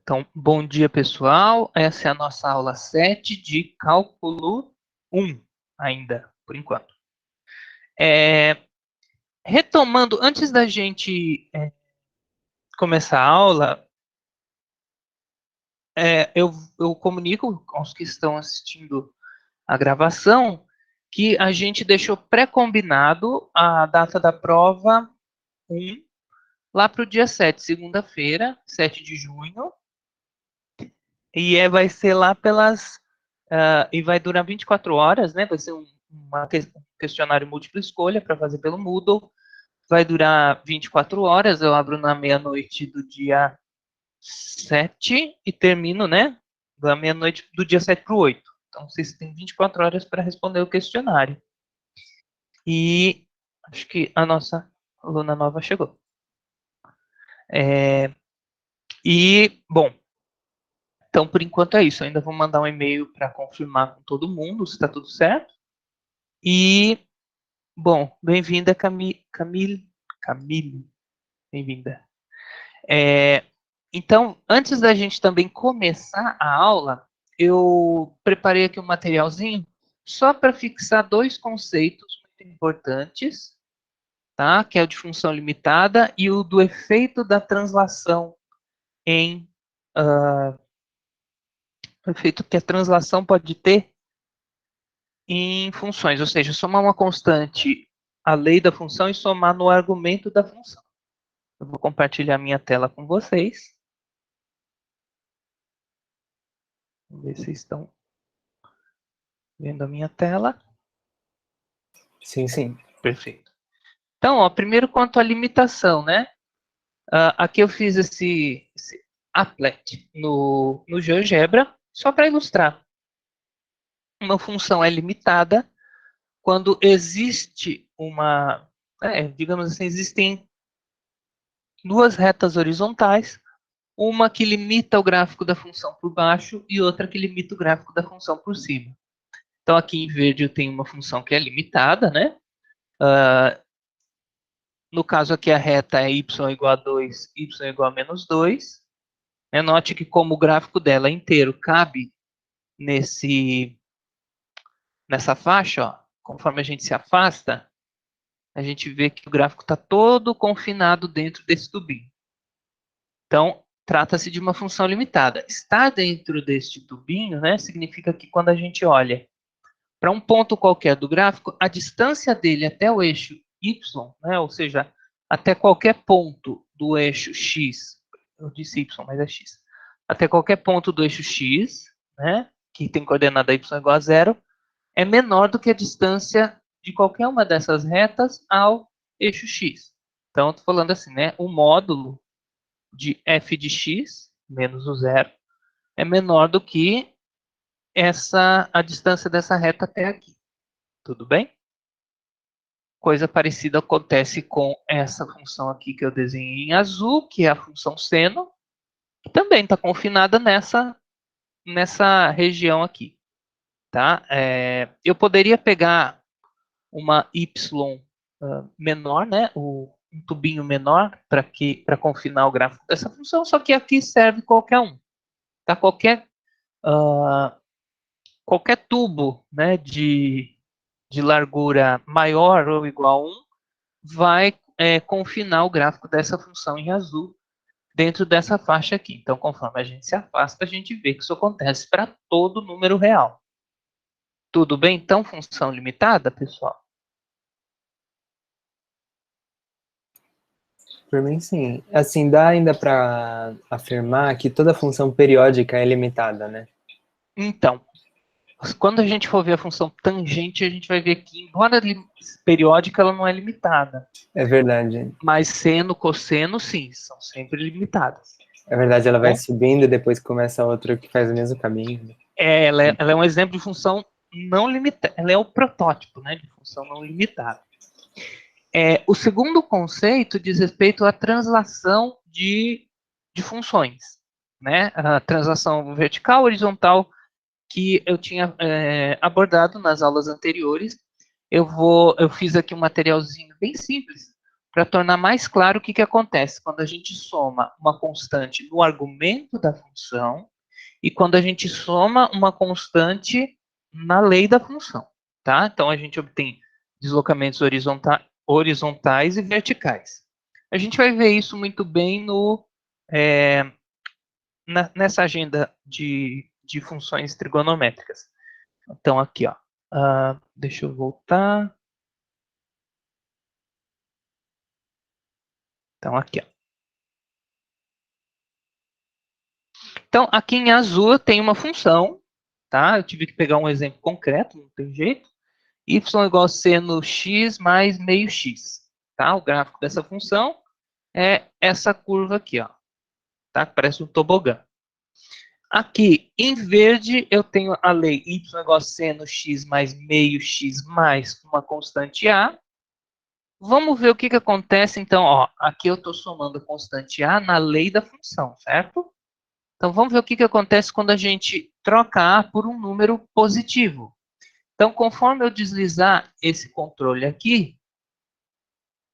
Então, bom dia, pessoal. Essa é a nossa aula 7 de cálculo 1, ainda, por enquanto. Retomando, antes da gente começar a aula, eu comunico aos que estão assistindo a gravação que a gente deixou pré-combinado a data da prova 1 lá para o dia 7, segunda-feira, 7 de junho, e vai ser lá pelas e vai durar 24 horas, né? Vai ser um questionário múltipla escolha para fazer pelo Moodle. Vai durar 24 horas. Eu abro na meia-noite do dia 7 e termino, né? Da meia-noite do dia 7 para o 8. Então, vocês têm 24 horas para responder o questionário. E acho que a nossa aluna nova chegou. Bom, então, por enquanto é isso. Eu ainda vou mandar um e-mail para confirmar com todo mundo se está tudo certo. E, bom, bem-vinda, Camille, bem-vinda. Então, antes da gente também começar a aula, eu preparei aqui um materialzinho só para fixar dois conceitos muito importantes, tá? Que é o de função limitada e o do efeito da translação em o efeito que a translação pode ter em funções, ou seja, somar uma constante a lei da função e somar no argumento da função. Eu vou compartilhar minha tela com vocês. Vamos ver se vocês estão vendo a minha tela. Sim, sim. Perfeito. Então, ó, primeiro quanto à limitação, né? Aqui eu fiz esse applet no GeoGebra, só para ilustrar. Uma função é limitada quando existe digamos assim, existem duas retas horizontais, uma que limita o gráfico da função por baixo e outra que limita o gráfico da função por cima. Então, aqui em verde eu tenho uma função que é limitada, né? No caso aqui a reta é y igual a 2, y igual a menos 2. Note que como o gráfico dela inteiro cabe nessa faixa, ó, conforme a gente se afasta, a gente vê que o gráfico está todo confinado dentro desse tubinho. Então, trata-se de uma função limitada. Estar dentro deste tubinho, né, significa que quando a gente olha para um ponto qualquer do gráfico, a distância dele até o eixo y, né, ou seja, até qualquer ponto do eixo x, eu disse y, mas é x, até qualquer ponto do eixo x, né, que tem coordenada y igual a 0, é menor do que a distância de qualquer uma dessas retas ao eixo x. Então, estou falando assim, né, o módulo de f de x, menos o zero, é menor do que a distância dessa reta até aqui. Tudo bem? Coisa parecida acontece com essa função aqui que eu desenhei em azul, que é a função seno, que também está confinada nessa região aqui. Tá? Eu poderia pegar uma y menor, né? Um tubinho menor para confinar o gráfico dessa função, só que aqui serve qualquer um. Tá? Qualquer tubo, né, de largura maior ou igual a 1 vai confinar o gráfico dessa função em azul dentro dessa faixa aqui. Então, conforme a gente se afasta, a gente vê que isso acontece para todo número real. Tudo bem? Então, função limitada, pessoal? Por mim, sim. Assim, dá ainda para afirmar que toda função periódica é limitada, né? Então, quando a gente for ver a função tangente, a gente vai ver que, embora periódica, ela não é limitada. É verdade. Mas seno, cosseno, sim, são sempre limitadas. É verdade, ela vai Bom, subindo e depois começa outra que faz o mesmo caminho, né? ela é um exemplo de função não limitada. Ela é o protótipo, né, de função não limitada. O segundo conceito diz respeito à translação de funções, né? A translação vertical, horizontal, que eu tinha abordado nas aulas anteriores. Eu fiz aqui um materialzinho bem simples para tornar mais claro o que acontece quando a gente soma uma constante no argumento da função e quando a gente soma uma constante na lei da função, tá? Então, a gente obtém deslocamentos horizontais e verticais. A gente vai ver isso muito bem nessa agenda de funções trigonométricas. Então, aqui, ó. Deixa eu voltar. Então, aqui, ó. Então, aqui em azul tem uma função, tá? Eu tive que pegar um exemplo concreto, não tem jeito. Y igual a seno x mais meio x, tá? O gráfico dessa função é essa curva aqui, ó, tá? Parece um tobogã. Aqui, em verde, eu tenho a lei y igual a seno x mais meio x mais uma constante a. Vamos ver o que acontece, então, ó. Aqui eu estou somando a constante a na lei da função, certo? Então, vamos ver o que acontece quando a gente troca a por um número positivo. Então, conforme eu deslizar esse controle aqui,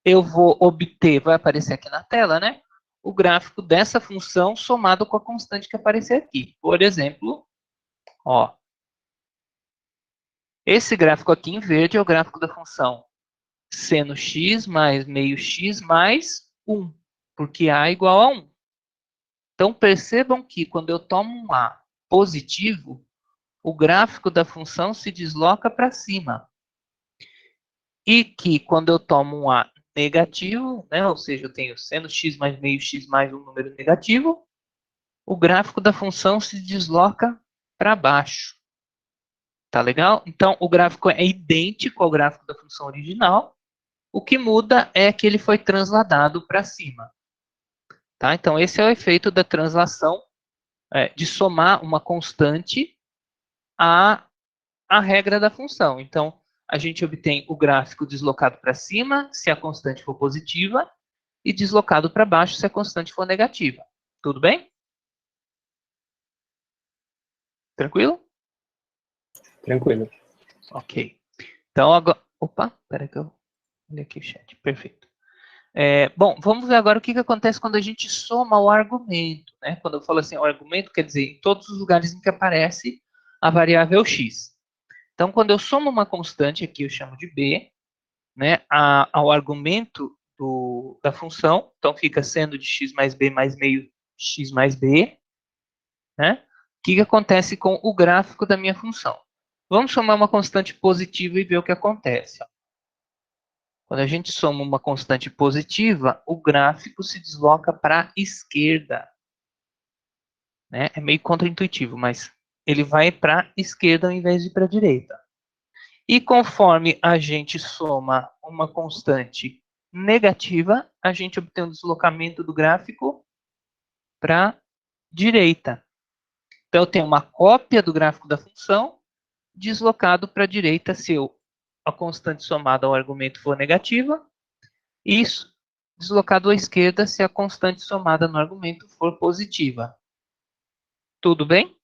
eu vou obter, vai aparecer aqui na tela, né? O gráfico dessa função somado com a constante que aparecer aqui. Por exemplo, ó, esse gráfico aqui em verde é o gráfico da função seno x mais meio x mais 1, porque a é igual a 1. Então, percebam que quando eu tomo um a positivo, o gráfico da função se desloca para cima. E que quando eu tomo um a negativo, né, ou seja, eu tenho seno x mais meio x mais um número negativo, o gráfico da função se desloca para baixo. Tá legal? Então, o gráfico é idêntico ao gráfico da função original. O que muda é que ele foi transladado para cima. Tá? Então, esse é o efeito da translação, de somar uma constante à regra da função. Então, a gente obtém o gráfico deslocado para cima, se a constante for positiva, e deslocado para baixo, se a constante for negativa. Tudo bem? Tranquilo? Tranquilo. Ok. Então, agora... Opa, peraí que eu olhei aqui o chat. Perfeito. Bom, vamos ver agora o que acontece quando a gente soma o argumento. Né? Quando eu falo assim, o argumento quer dizer em todos os lugares em que aparece a variável x. Então, quando eu somo uma constante, aqui eu chamo de b, né, ao argumento da função, então fica sendo de x mais b mais meio x mais b, né? O que acontece com o gráfico da minha função? Vamos somar uma constante positiva e ver o que acontece. Quando a gente soma uma constante positiva, o gráfico se desloca para a esquerda. Né? É meio contraintuitivo, mas ele vai para a esquerda ao invés de para a direita. E conforme a gente soma uma constante negativa, a gente obtém um deslocamento do gráfico para a direita. Então, eu tenho uma cópia do gráfico da função deslocado para a direita se a constante somada ao argumento for negativa, e deslocado à esquerda se a constante somada no argumento for positiva. Tudo bem?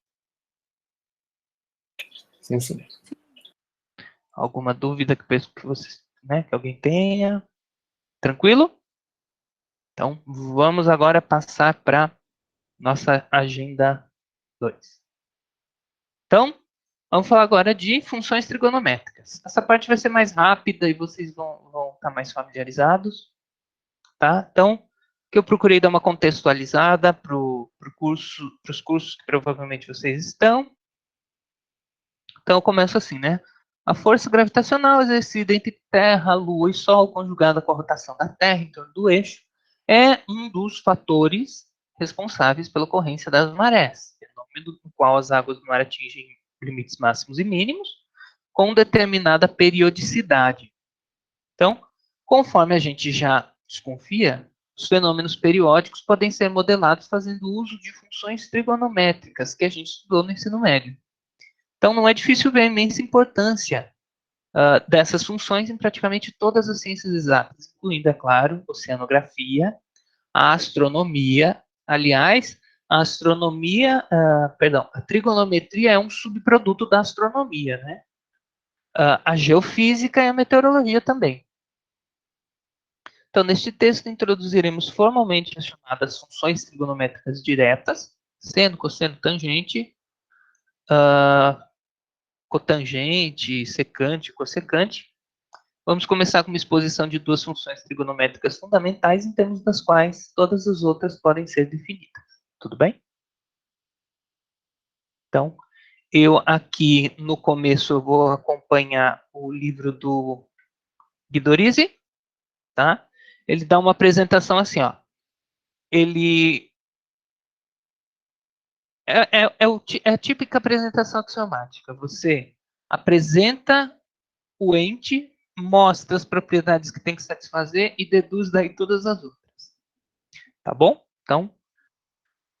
Sim, sim. Alguma dúvida que vocês, né, que alguém tenha? Tranquilo? Então, vamos agora passar para nossa agenda 2. Então, vamos falar agora de funções trigonométricas. Essa parte vai ser mais rápida e vocês vão estar mais familiarizados. Tá? Então, que eu procurei dar uma contextualizada para os cursos que provavelmente vocês estão. Então, eu começo assim, né? A força gravitacional exercida entre Terra, Lua e Sol, conjugada com a rotação da Terra em torno do eixo, é um dos fatores responsáveis pela ocorrência das marés, fenômeno no qual as águas do mar atingem limites máximos e mínimos com determinada periodicidade. Então, conforme a gente já desconfia, os fenômenos periódicos podem ser modelados fazendo uso de funções trigonométricas que a gente estudou no ensino médio. Então, não é difícil ver a imensa importância dessas funções em praticamente todas as ciências exatas, incluindo, é claro, oceanografia, a astronomia. Aliás, a trigonometria é um subproduto da astronomia, né? A geofísica e a meteorologia também. Então, neste texto, introduziremos formalmente as chamadas funções trigonométricas diretas, seno, cosseno, tangente, cotangente, secante, cossecante. Vamos começar com uma exposição de duas funções trigonométricas fundamentais, em termos das quais todas as outras podem ser definidas. Tudo bem? Então, eu aqui no começo eu vou acompanhar o livro do Guidorizi, tá? Ele dá uma apresentação assim, ó. Ele é a típica apresentação axiomática. Você apresenta o ente, mostra as propriedades que tem que satisfazer e deduz daí todas as outras. Tá bom? Então,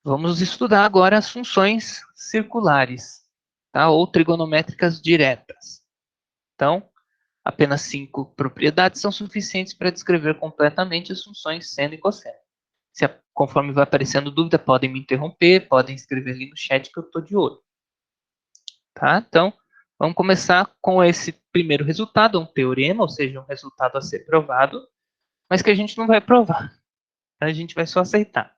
vamos estudar agora as funções circulares, tá? Ou trigonométricas diretas. Então, apenas 5 propriedades são suficientes para descrever completamente as funções seno e cosseno. Conforme vai aparecendo dúvida, podem me interromper, podem escrever ali no chat que eu estou de olho. Tá? Então, vamos começar com esse primeiro resultado, um teorema, ou seja, um resultado a ser provado, mas que a gente não vai provar, a gente vai só aceitar.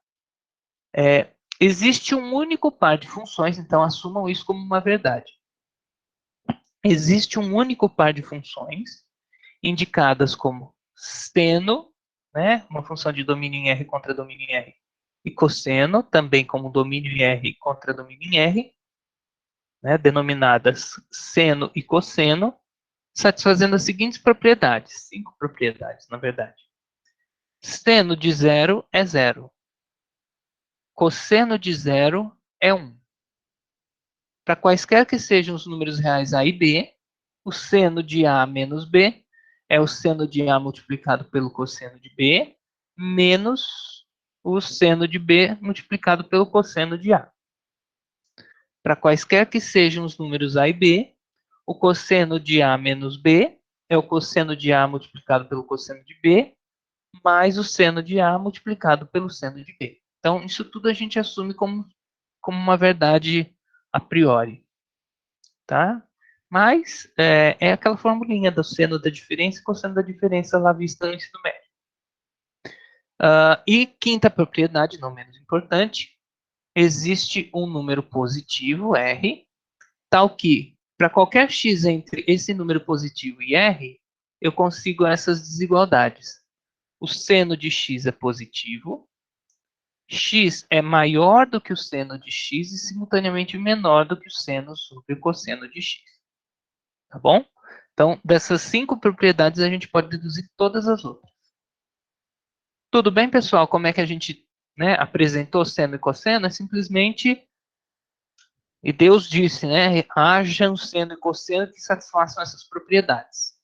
Existe um único par de funções, então assumam isso como uma verdade. Existe um único par de funções, indicadas como seno, né, uma função de domínio em R contra domínio em R, e cosseno, também como domínio em R contra domínio em R, né, denominadas seno e cosseno, satisfazendo as seguintes propriedades, 5 propriedades, na verdade. Seno de zero é zero. Cosseno de zero é 1. Para quaisquer que sejam os números reais A e B, o seno de A menos B é o seno de A multiplicado pelo cosseno de B, menos o seno de B multiplicado pelo cosseno de A. Para quaisquer que sejam os números A e B, o cosseno de A menos B é o cosseno de A multiplicado pelo cosseno de B, mais o seno de A multiplicado pelo seno de B. Então, isso tudo a gente assume como uma verdade a priori, tá? Mas é aquela formulinha do seno da diferença e cosseno da diferença lá vista no ensino médio. E quinta propriedade, não menos importante, existe um número positivo, R, tal que, para qualquer x entre esse número positivo e R, eu consigo essas desigualdades. O seno de x é positivo, x é maior do que o seno de x e simultaneamente menor do que o seno sobre o cosseno de x. Tá bom? Então, dessas 5 propriedades, a gente pode deduzir todas as outras. Tudo bem, pessoal? Como é que a gente, né, apresentou seno e cosseno? É simplesmente, e Deus disse, né, haja um seno e cosseno que satisfaçam essas propriedades.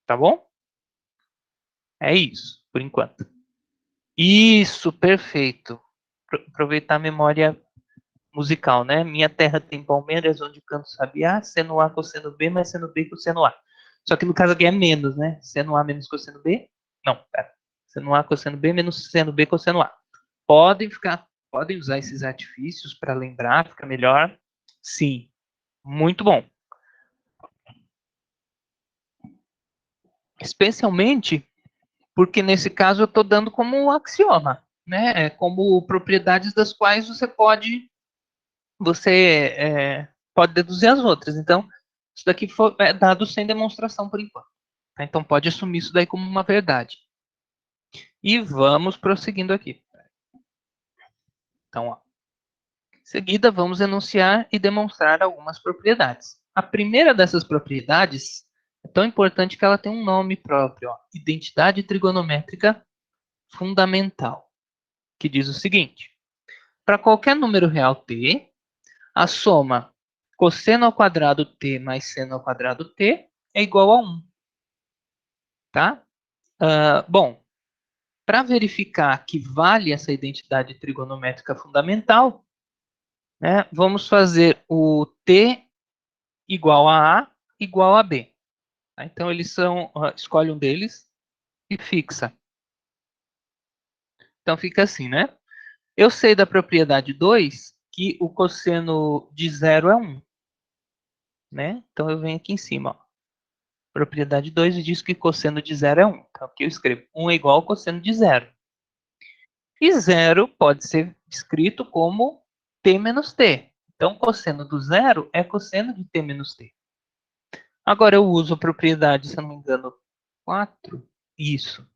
Tá bom? É isso, por enquanto. Isso, perfeito. Aproveitar a memória musical, né? Minha terra tem palmeiras onde canto sabiá, seno A cosseno B, mais seno B cosseno A. Só que no caso aqui é menos, né? Seno A menos cosseno B. Não, pera. Seno A cosseno B menos seno B cosseno A. Podem usar esses artifícios para lembrar, fica melhor. Sim, muito bom. Especialmente porque nesse caso eu estou dando como um axioma, né? Como propriedades das quais pode deduzir as outras. Então, isso daqui é dado sem demonstração por enquanto. Tá? Então, pode assumir isso daí como uma verdade. E vamos prosseguindo aqui. Então, ó, em seguida, vamos enunciar e demonstrar algumas propriedades. A primeira dessas propriedades é tão importante que ela tem um nome próprio, ó, identidade trigonométrica fundamental, que diz o seguinte: para qualquer número real t, a soma cosseno ao quadrado t mais seno ao quadrado t é igual a 1. Tá? Bom, para verificar que vale essa identidade trigonométrica fundamental, né, vamos fazer o t igual a igual a b. Tá? Então, escolhe um deles e fixa. Então, fica assim, né? Eu sei da propriedade 2 que o cosseno de zero é 1. Né? Então, eu venho aqui em cima. Ó. Propriedade 2 diz que cosseno de 0 é 1. Então, aqui eu escrevo 1 é igual ao cosseno de 0. E 0 pode ser escrito como t menos t. Então, cosseno do zero é cosseno de t menos t. Agora, eu uso a propriedade, se eu não me engano, 4. Isso.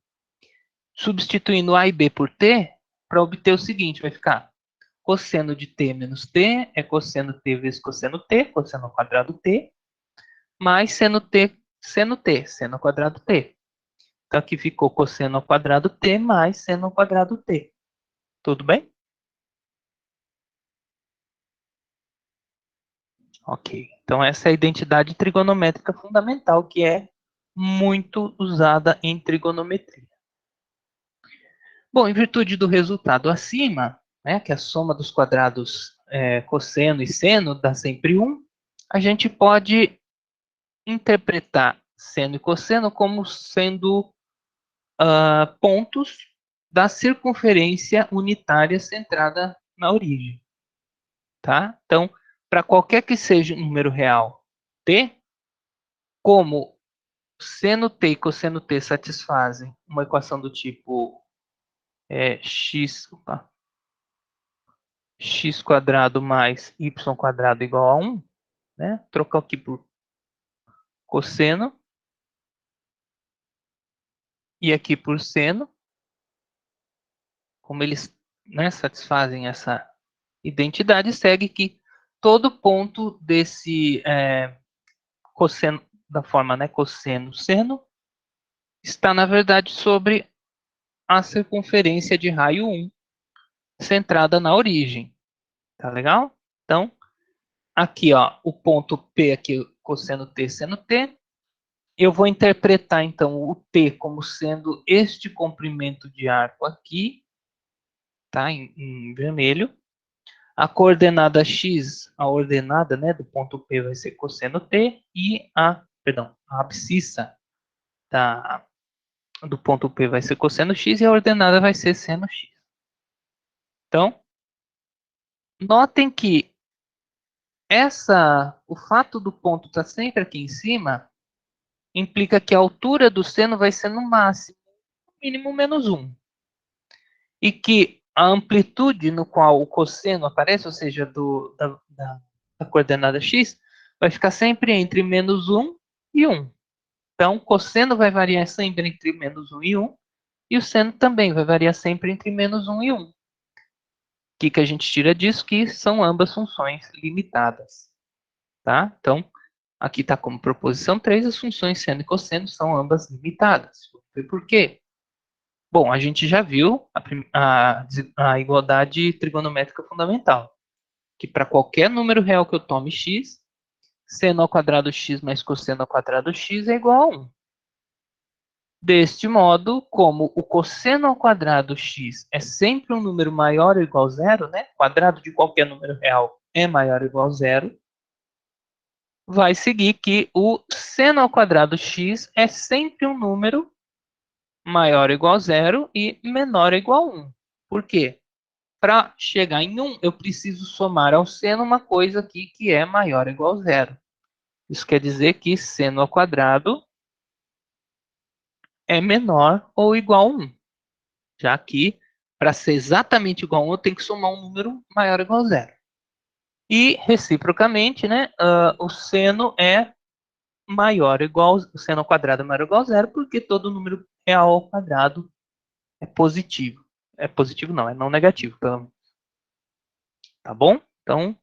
Substituindo a e b por t, para obter o seguinte, vai ficar cosseno de t menos t é cosseno t vezes cosseno ao quadrado t, mais seno t, seno ao quadrado t. Então, aqui ficou cosseno ao quadrado t mais seno ao quadrado t. Tudo bem? Ok. Então, essa é a identidade trigonométrica fundamental, que é muito usada em trigonometria. Bom, em virtude do resultado acima, né, que a soma dos quadrados cosseno e seno dá sempre 1, a gente pode interpretar seno e cosseno como sendo pontos da circunferência unitária centrada na origem. Tá? Então, para qualquer que seja o número real t, como seno t e cosseno t satisfazem uma equação do tipo x quadrado mais y quadrado igual a 1, né? Trocar aqui por cosseno e aqui por seno, como eles, né, satisfazem essa identidade, segue que todo ponto desse cosseno, da forma, né, cosseno seno, está na verdade sobre a circunferência de raio 1 centrada na origem. Tá legal? Então, aqui, ó, o ponto P aqui, cosseno T, seno T. Eu vou interpretar, então, o T como sendo este comprimento de arco aqui, tá? Em vermelho. A coordenada X, a ordenada, né, do ponto P vai ser cosseno T e a abscissa do ponto P vai ser cosseno X e a ordenada vai ser seno X. Então, notem que o fato do ponto estar sempre aqui em cima implica que a altura do seno vai ser no máximo, no mínimo menos 1. E que a amplitude no qual o cosseno aparece, ou seja, da coordenada x, vai ficar sempre entre menos 1 e 1. Então, o cosseno vai variar sempre entre menos 1 e 1, e o seno também vai variar sempre entre menos 1 e 1. O que a gente tira disso? Que são ambas funções limitadas. Tá? Então, aqui está como proposição 3, as funções seno e cosseno são ambas limitadas. Por quê? Bom, a gente já viu a igualdade trigonométrica fundamental, que para qualquer número real que eu tome x, seno ao quadrado x mais cosseno ao quadrado x é igual a 1. Deste modo, como o cosseno ao quadrado x é sempre um número maior ou igual a zero, né? Quadrado de qualquer número real é maior ou igual a zero, vai seguir que o seno ao quadrado x é sempre um número maior ou igual a zero e menor ou igual a 1. Por quê? Para chegar em 1, eu preciso somar ao seno uma coisa aqui que é maior ou igual a zero. Isso quer dizer que seno ao quadrado é menor ou igual a 1. Já que, para ser exatamente igual a 1, eu tenho que somar um número maior ou igual a zero. E, reciprocamente, né, o seno é maior ou igual, o seno ao quadrado é maior ou igual a zero, porque todo número real ao quadrado é positivo. É positivo não, é não negativo, pelo menos. Tá bom? Então,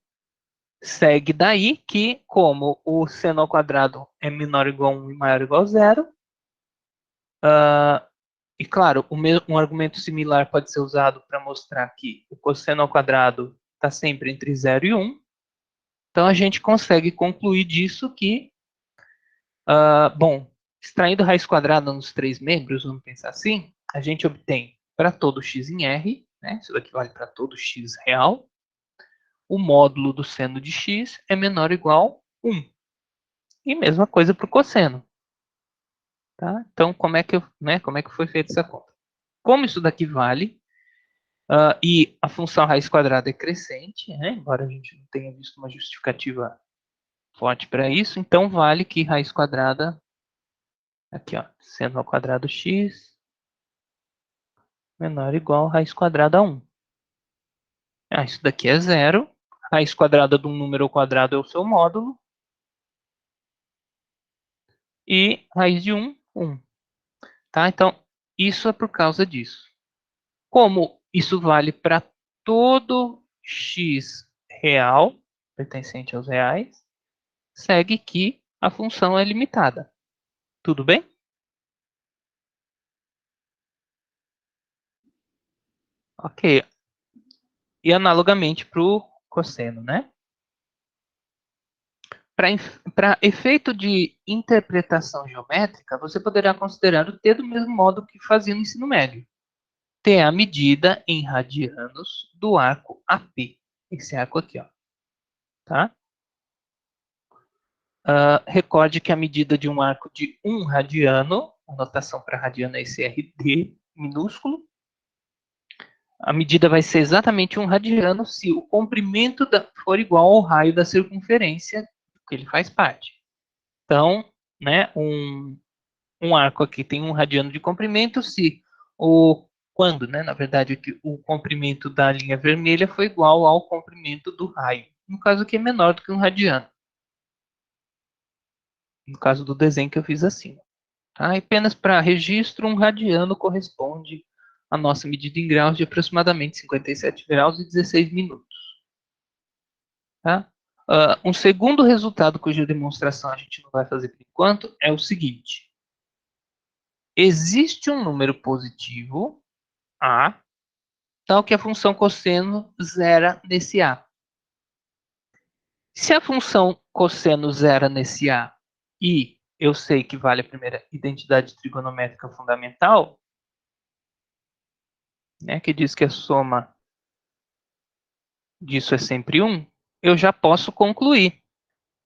segue daí que, como o seno ao quadrado é menor ou igual a 1 e maior ou igual a zero, e claro, um argumento similar pode ser usado para mostrar que o cosseno ao quadrado está sempre entre 0 e 1. Então, a gente consegue concluir disso que, bom, extraindo raiz quadrada nos três membros, vamos pensar assim, a gente obtém para todo x em R, né, isso daqui vale para todo x real, o módulo do seno de x é menor ou igual a 1. E mesma coisa para o cosseno. Tá? Então, como é que foi feita essa conta? Como isso daqui vale, e a função raiz quadrada é crescente, né? Embora a gente não tenha visto uma justificativa forte para isso, então vale que raiz quadrada Aqui, ó, seno ao quadrado x menor ou igual a raiz quadrada a 1. Ah, isso daqui é zero. Raiz quadrada de um número ao quadrado é o seu módulo. E raiz de 1, 1. Tá? Então, isso é por causa disso. Como isso vale para todo x real, pertencente aos reais, segue que a função é limitada. Tudo bem? Ok. E analogamente para o cosseno, né? Para efeito de interpretação geométrica, você poderá considerar o t do mesmo modo que fazia no ensino médio. T é a medida em radianos do arco AP. Esse arco aqui, ó. Tá? Recorde que a medida de um arco de 1 radiano, a notação para radiano é esse RD minúsculo, a medida vai ser exatamente 1 radiano se o comprimento for igual ao raio da circunferência que ele faz parte. Então, né, um arco aqui tem 1 radiano de comprimento se quando, né, na verdade, o comprimento da linha vermelha foi igual ao comprimento do raio. No caso aqui é menor do que 1 radiano. No caso do desenho que eu fiz assim. Tá? E apenas para registro, 1 radiano corresponde à nossa medida em graus de aproximadamente 57 graus e 16 minutos. Tá? Um segundo resultado cuja demonstração a gente não vai fazer por enquanto é o seguinte. Existe um número positivo, A, tal que a função cosseno zera nesse A. Se a função cosseno zera nesse A e eu sei que vale a primeira identidade trigonométrica fundamental, né, que diz que a soma disso é sempre 1, eu já posso concluir,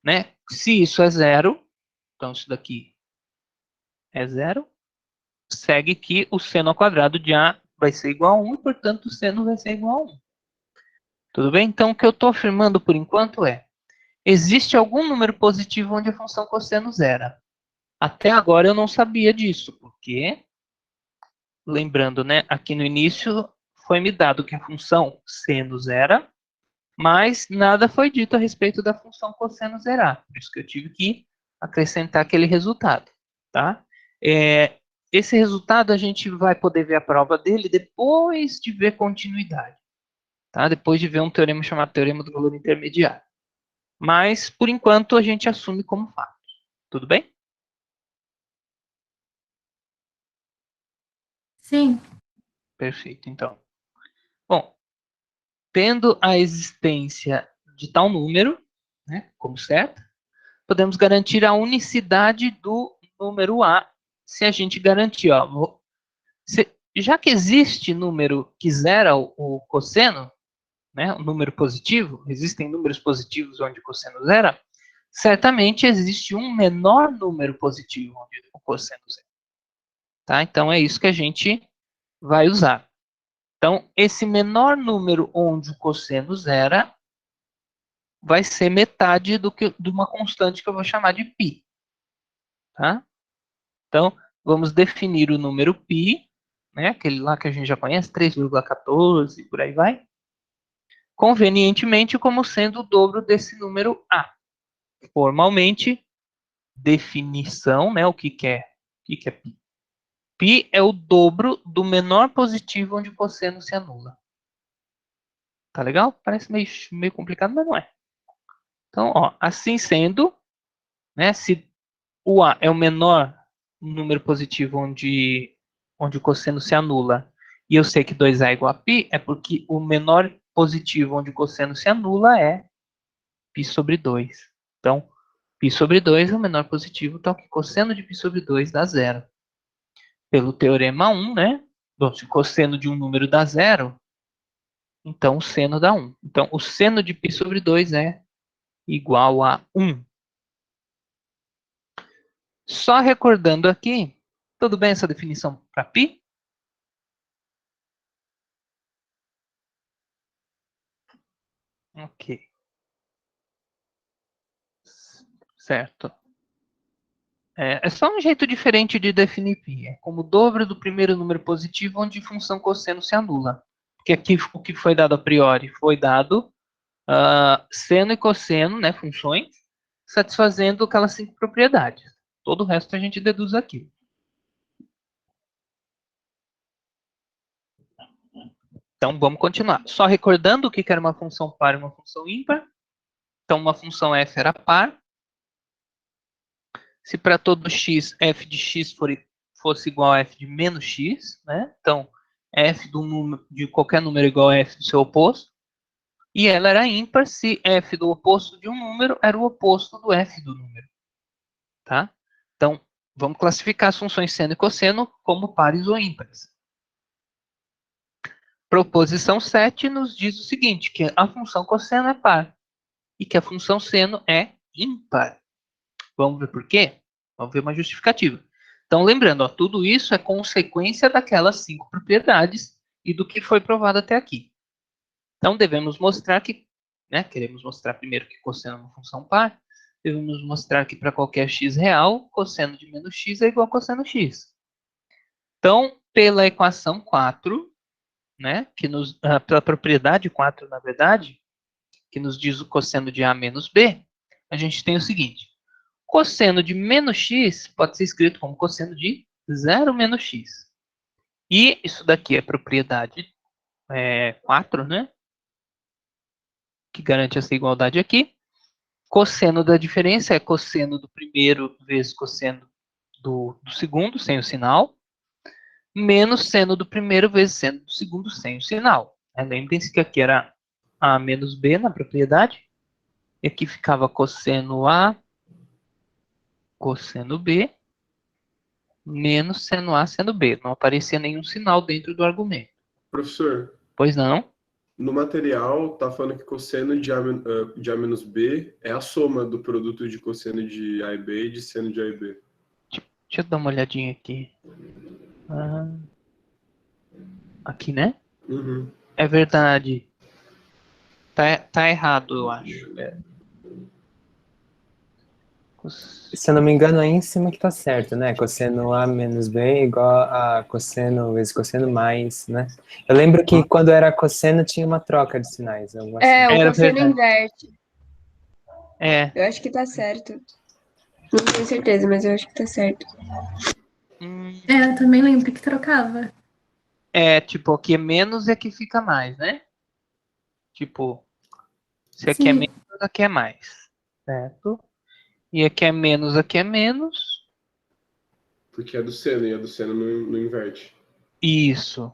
né? Se isso é zero, então isso daqui é zero, segue que o seno ao quadrado de A vai ser igual a 1 e, portanto, o seno vai ser igual a 1. Tudo bem? Então, o que eu estou afirmando por enquanto é, existe algum número positivo onde a função cosseno zera. Até agora eu não sabia disso, porque, lembrando, né, aqui no início foi me dado que a função seno zera, mas nada foi dito a respeito da função cosseno zerar. Por isso que eu tive que acrescentar aquele resultado. Tá? Esse resultado a gente vai poder ver a prova dele depois de ver continuidade. Tá? Depois de ver um teorema chamado teorema do valor intermediário. Mas, por enquanto, a gente assume como fato. Tudo bem? Sim. Perfeito, então. Bom, tendo a existência de tal número, né, como certo, podemos garantir a unicidade do número A se a gente garantir, ó, já que existe número que zera o cosseno, né, um número positivo, existem números positivos onde o cosseno zera, certamente existe um menor número positivo onde o cosseno zera. Tá? Então é isso que a gente vai usar. Então, esse menor número onde o cosseno zera vai ser metade de uma constante que eu vou chamar de π. Tá? Então, vamos definir o número π, né, aquele lá que a gente já conhece, 3,14, por aí vai, convenientemente como sendo o dobro desse número A. Formalmente, definição, né, o que é π? Π é o dobro do menor positivo onde o cosseno se anula. Tá legal? Parece meio complicado, mas não é. Então, ó, assim sendo, né, se o A é o menor número positivo onde o cosseno se anula, e eu sei que 2A é igual a π, é porque o menor positivo onde o cosseno se anula é π sobre 2. Então, π sobre 2 é o menor positivo, tal que cosseno de π sobre 2 dá zero. Pelo teorema 1, né? Bom, se o cosseno de um número dá zero, então o seno dá 1. Então, o seno de π sobre 2 é igual a 1. Só recordando aqui, tudo bem essa definição para π? Ok. Certo. É só um jeito diferente de definir π. É como o dobro do primeiro número positivo, onde função cosseno se anula. Porque aqui o que foi dado a priori foi dado seno e cosseno, né, funções, satisfazendo aquelas 5 propriedades. Todo o resto a gente deduz aqui. Então, vamos continuar. Só recordando o que era uma função par e uma função ímpar. Então, uma função f era par. Se para todo x, f de x fosse igual a f de menos x, né? Então, f de qualquer número é igual a f do seu oposto. E ela era ímpar se f do oposto de um número era o oposto do f do número. Tá? Então, vamos classificar as funções seno e cosseno como pares ou ímpares. Proposição 7 nos diz o seguinte, que a função cosseno é par e que a função seno é ímpar. Vamos ver por quê? Vamos ver uma justificativa. Então, lembrando, ó, tudo isso é consequência daquelas 5 propriedades e do que foi provado até aqui. Então, devemos mostrar que, né, queremos mostrar primeiro que cosseno é uma função par, devemos mostrar que para qualquer x real, cosseno de menos x é igual a cosseno x. Então, pela equação 4, né, pela propriedade 4, na verdade, que nos diz o cosseno de a menos b, a gente tem o seguinte. Cosseno de menos x pode ser escrito como cosseno de 0 menos x. E isso daqui é propriedade 4, né? Que garante essa igualdade aqui. Cosseno da diferença é cosseno do primeiro vezes cosseno do segundo, sem o sinal, menos seno do primeiro vezes seno do segundo, sem o sinal. Lembrem-se que aqui era a menos b na propriedade, e aqui ficava cosseno a, cosseno b, menos seno A, seno B. Não aparecia nenhum sinal dentro do argumento. Professor, Pois não? no material tá falando que cosseno de A menos B é a soma do produto de cosseno de A e B e de seno de A e B. Deixa eu dar uma olhadinha aqui. Aqui, né? Uhum. É verdade. Tá errado, eu acho. Se eu não me engano, aí em cima que tá certo, né? Cosseno A menos B é igual a cosseno vezes cosseno mais, né? Eu lembro que quando era cosseno tinha uma troca de sinais. O Era cosseno verdade. inverte. É. Eu acho que tá certo. Não tenho certeza, mas eu acho que tá certo. Eu também lembro que trocava. Tipo, aqui é menos e aqui fica mais, né? Tipo, se aqui Sim. é menos, aqui é mais. Certo? E aqui é menos. Porque é do seno, e a do seno não inverte. Isso.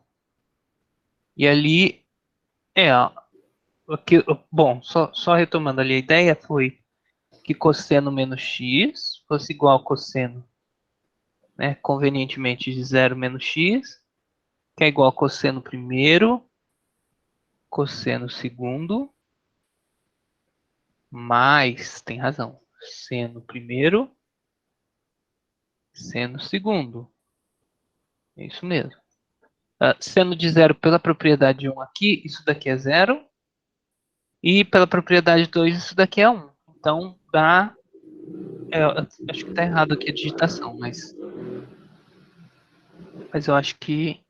E ali, ó. Aqui, bom, só retomando ali, a ideia foi que cosseno menos x fosse igual a cosseno, né, convenientemente de 0 menos x, que é igual a cosseno primeiro, cosseno segundo, mais, tem razão, seno primeiro, seno segundo. É isso mesmo. Seno de 0 pela propriedade 1 aqui, isso daqui é 0. E pela propriedade 2, isso daqui é 1. Então, dá... acho que está errado aqui a digitação, mas eu acho que...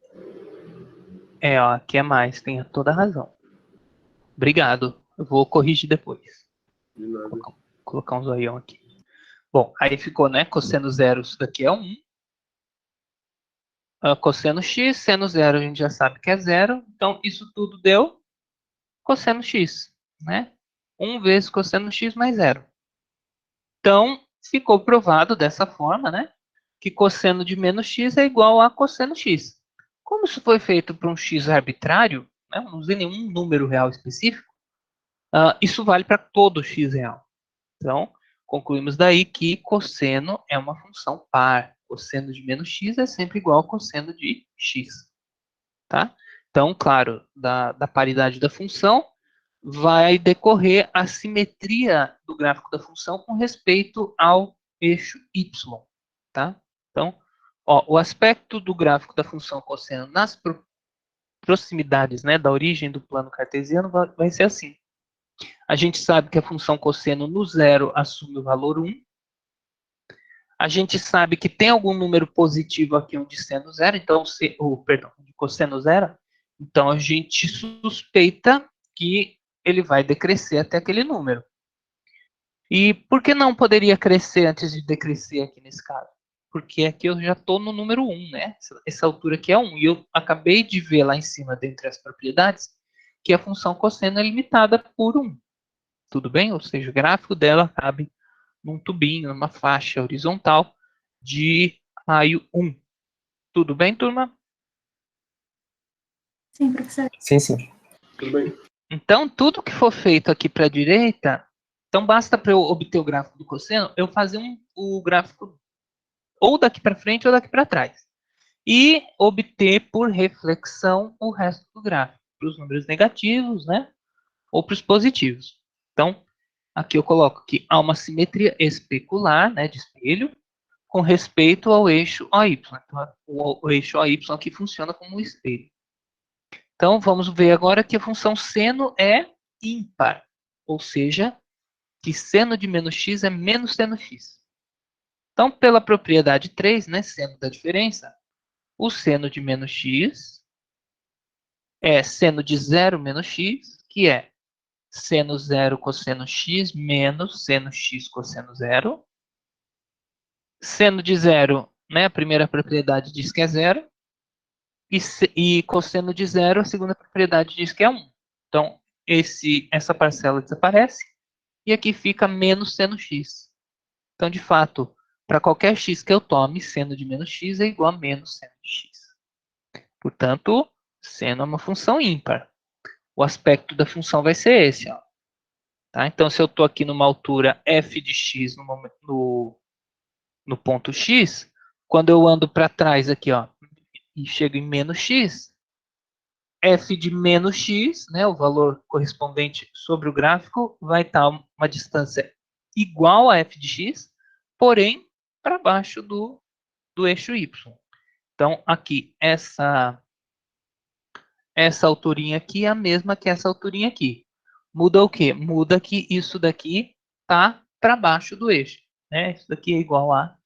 ó, aqui é mais, tem toda a razão. Obrigado. Eu vou corrigir depois. De nada. Colocar um zoião aqui. Bom, aí ficou, né? Cosseno zero, isso daqui é 1. Cosseno x, seno zero, a gente já sabe que é 0. Então, isso tudo deu cosseno x, né? 1 vezes cosseno x mais 0. Então, ficou provado dessa forma, né? Que cosseno de menos x é igual a cosseno x. Como isso foi feito para um x arbitrário, né? Não usei nenhum número real específico, isso vale para todo x real. Então, concluímos daí que cosseno é uma função par. Cosseno de menos x é sempre igual a cosseno de x. Tá? Então, claro, da paridade da função, vai decorrer a simetria do gráfico da função com respeito ao eixo y. Tá? Então, ó, o aspecto do gráfico da função cosseno nas proximidades, né, da origem do plano cartesiano vai ser assim. A gente sabe que a função cosseno no zero assume o valor 1. A gente sabe que tem algum número positivo aqui onde seno zero, então, perdão, de cosseno zero, então a gente suspeita que ele vai decrescer até aquele número. E por que não poderia crescer antes de decrescer aqui nesse caso? Porque aqui eu já estou no número 1, né? Essa altura aqui é 1. E eu acabei de ver lá em cima, dentre as propriedades, que a função cosseno é limitada por 1. Tudo bem? Ou seja, o gráfico dela cabe num tubinho, numa faixa horizontal de raio 1. Tudo bem, turma? Sim, professor. Sim, sim. Tudo bem. Então, tudo que for feito aqui para a direita, então basta para eu obter o gráfico do cosseno, eu fazer o gráfico ou daqui para frente ou daqui para trás. E obter por reflexão o resto do gráfico, para os números negativos, né? Ou para os positivos. Então, aqui eu coloco que há uma simetria especular, né, de espelho, com respeito ao eixo OY. Então, o eixo OY aqui funciona como um espelho. Então, vamos ver agora que a função seno é ímpar, ou seja, que seno de menos x é menos seno x. Então, pela propriedade 3, né, seno da diferença, o seno de menos x é seno de 0 menos x, que é seno 0 cosseno x menos seno x cosseno 0. Seno de 0, né, a primeira propriedade diz que é 0. E cosseno de 0, a segunda propriedade diz que é 1. Então, essa parcela desaparece. E aqui fica menos seno x. Então, de fato, para qualquer x que eu tome, seno de menos x é igual a menos seno de x. Portanto, seno é uma função ímpar. O aspecto da função vai ser esse. Ó. Tá? Então, se eu estou aqui numa altura f de x no ponto x, quando eu ando para trás aqui, ó, e chego em menos x, f de menos x, né, o valor correspondente sobre o gráfico, vai estar uma distância igual a f de x, porém para baixo do eixo y. Então, aqui, essa alturinha aqui é a mesma que essa alturinha aqui. Muda o quê? Muda que isso daqui está para baixo do eixo. Né? Isso daqui é igual a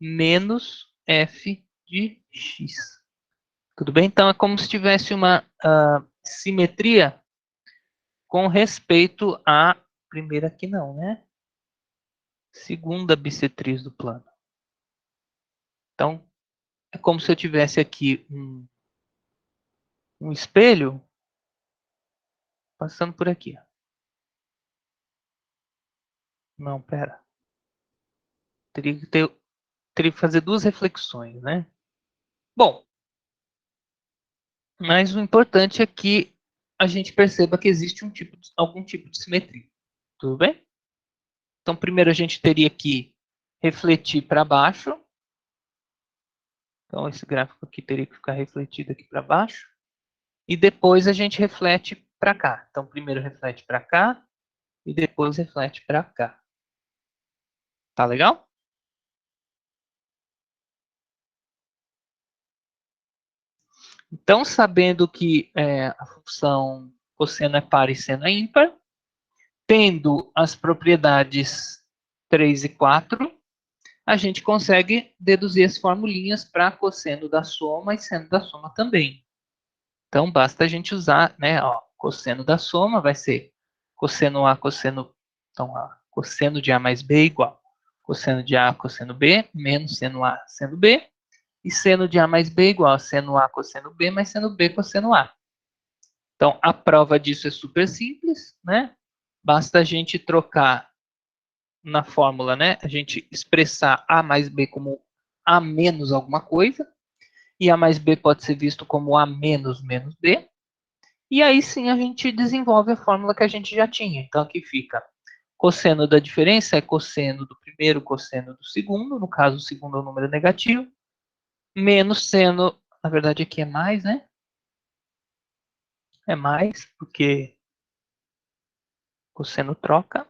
menos f de x. Tudo bem? Então, é como se tivesse uma simetria com respeito à primeira aqui não, né? Segunda bissetriz do plano. Então, é como se eu tivesse aqui um espelho passando por aqui. Não, pera. Teria que fazer duas reflexões, né? Bom, mas o importante é que a gente perceba que existe algum tipo de simetria. Tudo bem? Então, primeiro a gente teria que refletir para baixo. Então, esse gráfico aqui teria que ficar refletido aqui para baixo. E depois a gente reflete para cá. Então, primeiro reflete para cá e depois reflete para cá. Tá legal? Então, sabendo que a função cosseno é par e seno é ímpar, tendo as propriedades 3 e 4, a gente consegue deduzir as formulinhas para cosseno da soma e seno da soma também. Então, basta a gente usar, né, ó, cosseno da soma vai ser cosseno A, então, cosseno de A mais B é igual cosseno de A, cosseno B, menos seno A, seno B, e seno de A mais B é igual a seno A, cosseno B, mais seno B, cosseno A. Então, a prova disso é super simples, né? Basta a gente trocar na fórmula, né? A gente expressar A mais B como A menos alguma coisa, e A mais B pode ser visto como A menos menos B, e aí sim a gente desenvolve a fórmula que a gente já tinha. Então, aqui fica cosseno da diferença é cosseno do primeiro, cosseno do segundo, no caso o segundo é o número negativo, menos seno, na verdade aqui é mais, né? É mais, porque cosseno troca.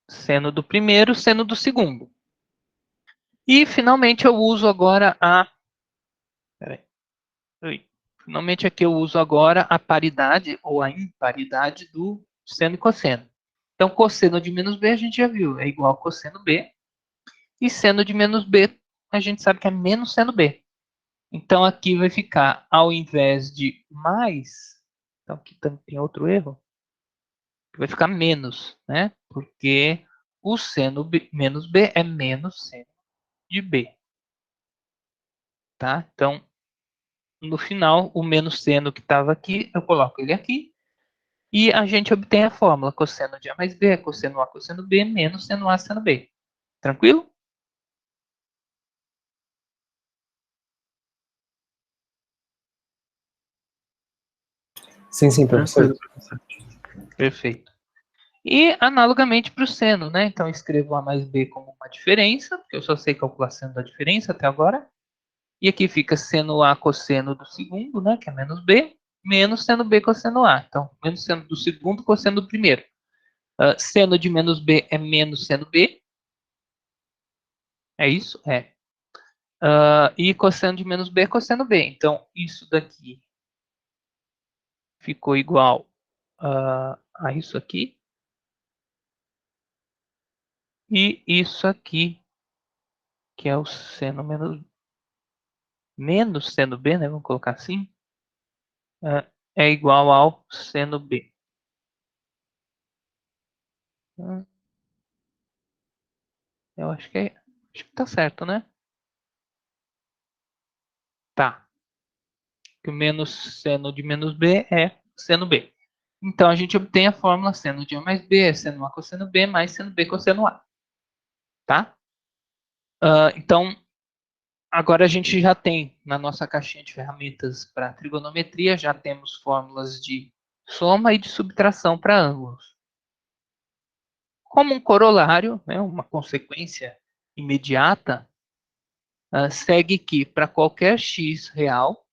Seno do primeiro, seno do segundo. E, finalmente, eu uso agora finalmente aqui eu uso agora a paridade ou a imparidade do seno e cosseno. Então, cosseno de menos b a gente já viu, é igual a cosseno b. E seno de menos b, a gente sabe que é menos seno b. Então, aqui vai ficar, ao invés de mais, então aqui também tem outro erro, vai ficar menos, né? Porque o seno b, menos b é menos seno de b. Tá? Então, no final, o menos seno que estava aqui, eu coloco ele aqui. E a gente obtém a fórmula cosseno de A mais B é cosseno A cosseno B menos seno A seno B. Tranquilo? Sim, professor. Perfeito. E analogamente para o seno, né? Então, eu escrevo A mais B como uma diferença, porque eu só sei calcular seno da diferença até agora. E aqui fica seno A cosseno do segundo, né? Que é menos B, menos seno B cosseno A. Então, menos seno do segundo cosseno do primeiro. Seno de menos B é menos seno B. É isso? É. E cosseno de menos B é cosseno B. Então, isso daqui ficou igual a isso aqui. E isso aqui, que é o seno menos seno B, né? Vamos colocar assim. É igual ao seno B. Eu acho que tá certo, né? Tá. Que o menos seno de menos B é seno B. Então, a gente obtém a fórmula seno de A mais B é seno A cosseno B mais seno B cosseno A. Tá? Então, agora a gente já tem na nossa caixinha de ferramentas para trigonometria, já temos fórmulas de soma e de subtração para ângulos. Como um corolário, né, uma consequência imediata, segue que para qualquer x real,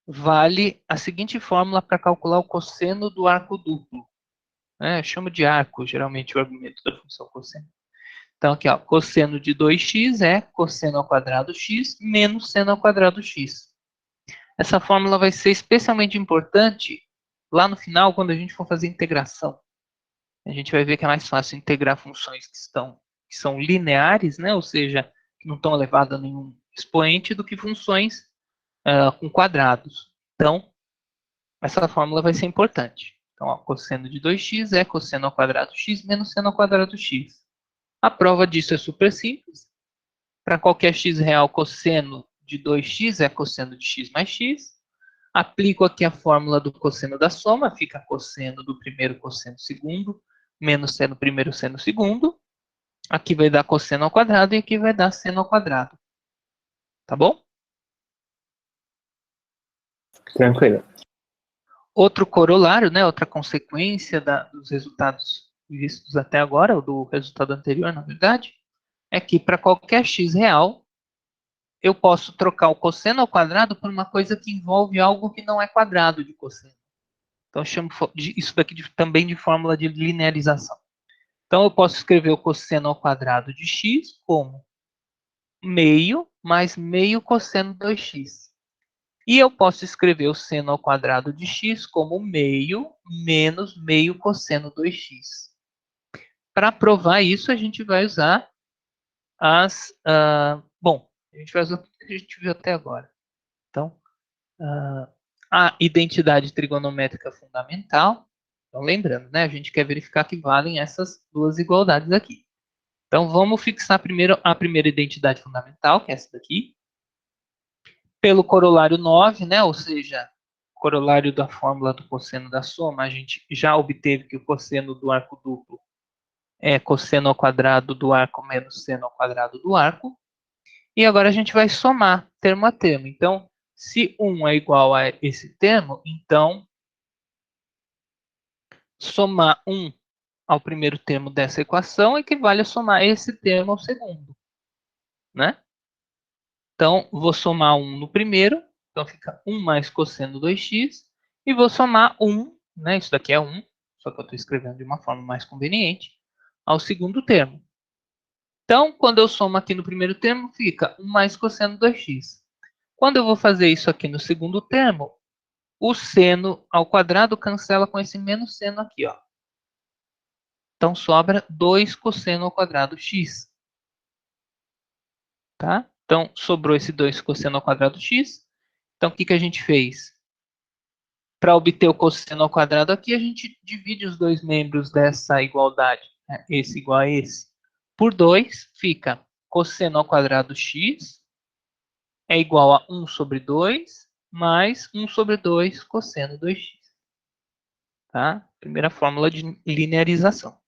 vale a seguinte fórmula para calcular o cosseno do arco duplo. Eu chamo de arco, geralmente, o argumento da função cosseno. Então, aqui, ó, cosseno de 2x é cosseno ao quadrado x menos seno ao quadrado x. Essa fórmula vai ser especialmente importante lá no final, quando a gente for fazer integração. A gente vai ver que é mais fácil integrar funções que são lineares, né? Ou seja, que não estão elevadas a nenhum expoente, do que funções com quadrados. Então, essa fórmula vai ser importante. Então, ó, cosseno de 2x é cosseno ao quadrado x menos seno ao quadrado x. A prova disso é super simples. Para qualquer x real, cosseno de 2x é cosseno de x mais x. Aplico aqui a fórmula do cosseno da soma, fica cosseno do primeiro cosseno do segundo, menos seno primeiro seno segundo. Aqui vai dar cosseno ao quadrado e aqui vai dar seno ao quadrado. Tá bom? Tranquilo. Outro corolário, né, outra consequência dos resultados vistos até agora, ou do resultado anterior, na verdade, é que para qualquer x real, eu posso trocar o cosseno ao quadrado por uma coisa que envolve algo que não é quadrado de cosseno. Então, eu chamo isso daqui também de fórmula de linearização. Então, eu posso escrever o cosseno ao quadrado de x como meio mais meio cosseno de 2x. E eu posso escrever o seno ao quadrado de x como meio menos meio cosseno 2x. Para provar isso, a gente vai usar bom, a gente vai usar o que a gente viu até agora. Então, a identidade trigonométrica fundamental. Então, lembrando, né, a gente quer verificar que valem essas duas igualdades aqui. Então, vamos fixar primeiro a primeira identidade fundamental, que é essa daqui. Pelo corolário 9, né, ou seja, corolário da fórmula do cosseno da soma, a gente já obteve que o cosseno do arco duplo é cosseno ao quadrado do arco menos seno ao quadrado do arco. E agora a gente vai somar termo a termo. Então, se 1 é igual a esse termo, então somar 1 ao primeiro termo dessa equação equivale a somar esse termo ao segundo, né? Então, vou somar 1 no primeiro, então fica 1 mais cosseno 2x, e vou somar 1, né? Isso daqui é 1, só que eu estou escrevendo de uma forma mais conveniente, ao segundo termo. Então, quando eu somo aqui no primeiro termo, fica 1 mais cosseno 2x. Quando eu vou fazer isso aqui no segundo termo, o seno ao quadrado cancela com esse menos seno aqui, ó. Então, sobra 2 cosseno ao quadrado x. Tá? Então, sobrou esse 2 cosseno ao quadrado x. Então, o que, que a gente fez? Para obter o cosseno ao quadrado aqui, a gente divide os dois membros dessa igualdade, né? Esse igual a esse, por 2, fica cosseno ao quadrado x é igual a 1 sobre 2 mais 1 sobre 2 cosseno 2x. Tá? Primeira fórmula de linearização.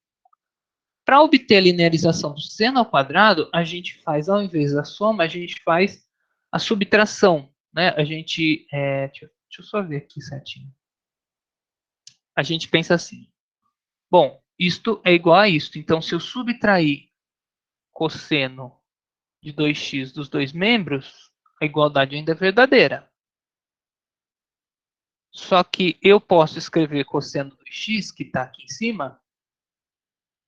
Para obter a linearização do seno ao quadrado, a gente faz, ao invés da soma, a gente faz a subtração. Né? A gente, deixa eu só ver aqui certinho. A gente pensa assim. Bom, isto é igual a isto. Então, se eu subtrair cosseno de 2x dos dois membros, a igualdade ainda é verdadeira. Só que eu posso escrever cosseno de 2x, que está aqui em cima,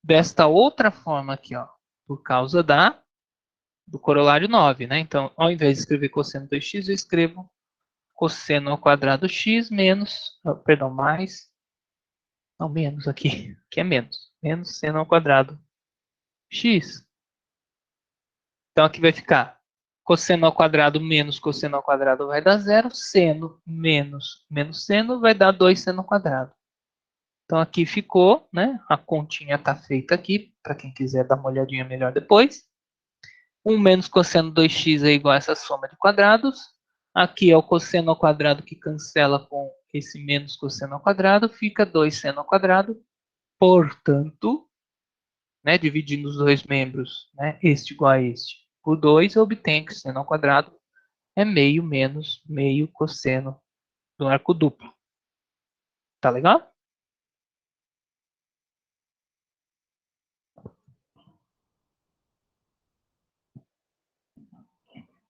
desta outra forma aqui, ó, por causa do corolário 9, né? Então, ao invés de escrever cosseno de 2x, eu escrevo cosseno ao quadrado x menos, perdão, mais, não, menos aqui, que é menos seno ao quadrado x. Então, aqui vai ficar cosseno ao quadrado menos cosseno ao quadrado vai dar zero, seno menos seno vai dar 2 seno ao quadrado. Então, aqui ficou, né? A continha está feita aqui, para quem quiser dar uma olhadinha melhor depois. 1 menos cosseno 2x é igual a essa soma de quadrados. Aqui é o cosseno ao quadrado que cancela com esse menos cosseno ao quadrado, fica 2 seno ao quadrado. Portanto, né, dividindo os dois membros, né, este igual a este, por 2, eu obtenho que seno ao quadrado é meio menos meio cosseno do arco duplo. Tá legal?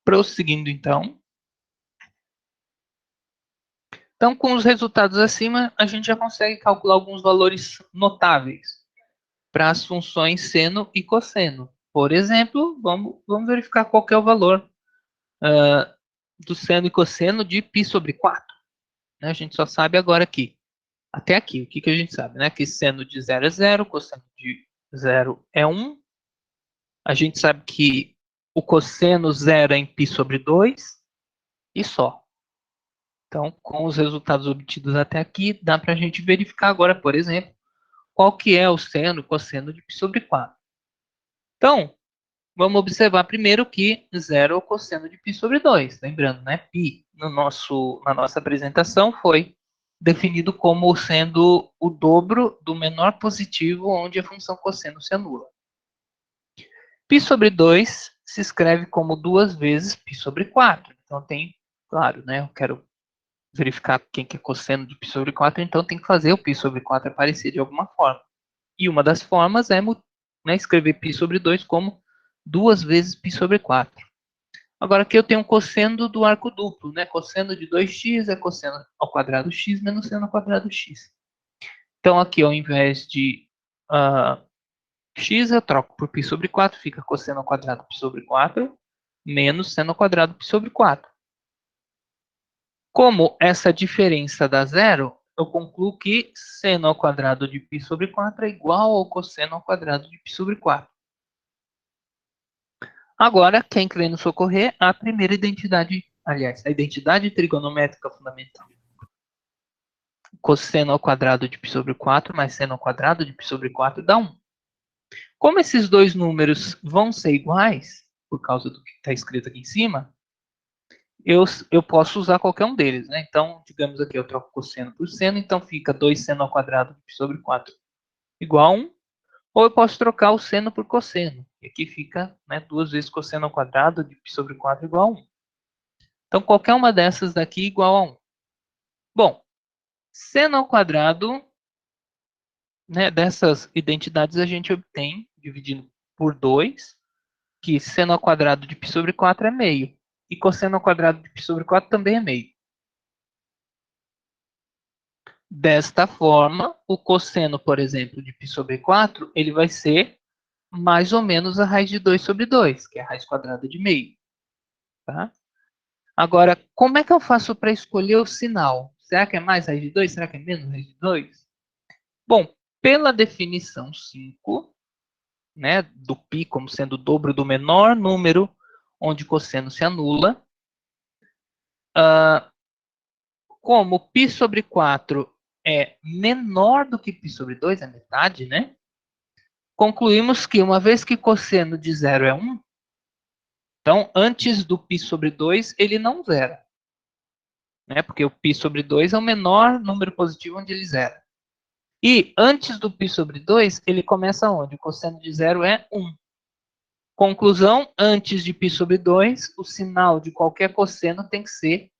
Prosseguindo, então. Então, com os resultados acima, a gente já consegue calcular alguns valores notáveis para as funções seno e cosseno. Por exemplo, vamos verificar qual que é o valor do seno e cosseno de π sobre 4. Né? A gente só sabe agora aqui. Até aqui, o que, que a gente sabe? Né? Que seno de 0 é 0, cosseno de 0 é 1. A gente sabe que o cosseno zero é em π sobre 2 e só. Então, com os resultados obtidos até aqui, dá para a gente verificar agora, por exemplo, qual que é o seno e cosseno de π sobre 4. Então, vamos observar primeiro que 0 é o cosseno de π sobre 2. Lembrando, né? Π na nossa apresentação foi definido como sendo o dobro do menor positivo onde a função cosseno se anula. π sobre 2 se escreve como 2 vezes π sobre 4. Então tem, claro, né? Eu quero verificar quem que é cosseno de π sobre 4, então tem que fazer o π sobre 4 aparecer de alguma forma. E uma das formas é, né, escrever π sobre 2 como 2 vezes π sobre 4. Agora aqui eu tenho um cosseno do arco duplo, né? Cosseno de 2x é cosseno ao quadrado x menos seno ao quadrado x. Então aqui ao invés de x eu troco por π sobre 4, fica cosseno ao quadrado π sobre 4 menos seno ao quadrado π sobre 4. Como essa diferença dá zero, eu concluo que seno ao quadrado de π sobre 4 é igual ao cosseno ao quadrado de π sobre 4. Agora, quem quer nos socorrer, a primeira identidade, aliás, a identidade trigonométrica fundamental. Cosseno ao quadrado de π sobre 4 mais seno ao quadrado de π sobre 4 dá 1. Como esses dois números vão ser iguais, por causa do que está escrito aqui em cima, eu posso usar qualquer um deles, né? Então, digamos aqui, eu troco cosseno por seno, então fica 2 seno ao quadrado de π sobre 4 igual a 1. Ou eu posso trocar o seno por cosseno. E aqui fica, né, 2 vezes cosseno ao quadrado de π sobre 4 igual a 1. Então, qualquer uma dessas daqui é igual a 1. Bom, seno ao quadrado, né, dessas identidades a gente obtém, dividindo por 2, que seno ao quadrado de π sobre 4 é meio. E cosseno ao quadrado de π sobre 4 também é meio. Desta forma, o cosseno, por exemplo, de π sobre 4, ele vai ser mais ou menos a raiz de 2 sobre 2, que é a raiz quadrada de meio. Tá? Agora, como é que eu faço para escolher o sinal? Será que é mais raiz de 2? Será que é menos raiz de 2? Bom, pela definição 5, né, do π como sendo o dobro do menor número onde cosseno se anula, como π sobre 4 é menor do que π sobre 2, é metade, né? Concluímos que uma vez que cosseno de 0 é 1, então antes do π sobre 2 ele não zera. Né? Porque o π sobre 2 é o menor número positivo onde ele zera. E antes do π sobre 2, ele começa onde? O cosseno de 0 é 1. Conclusão, antes de π sobre 2, o sinal de qualquer cosseno tem que ser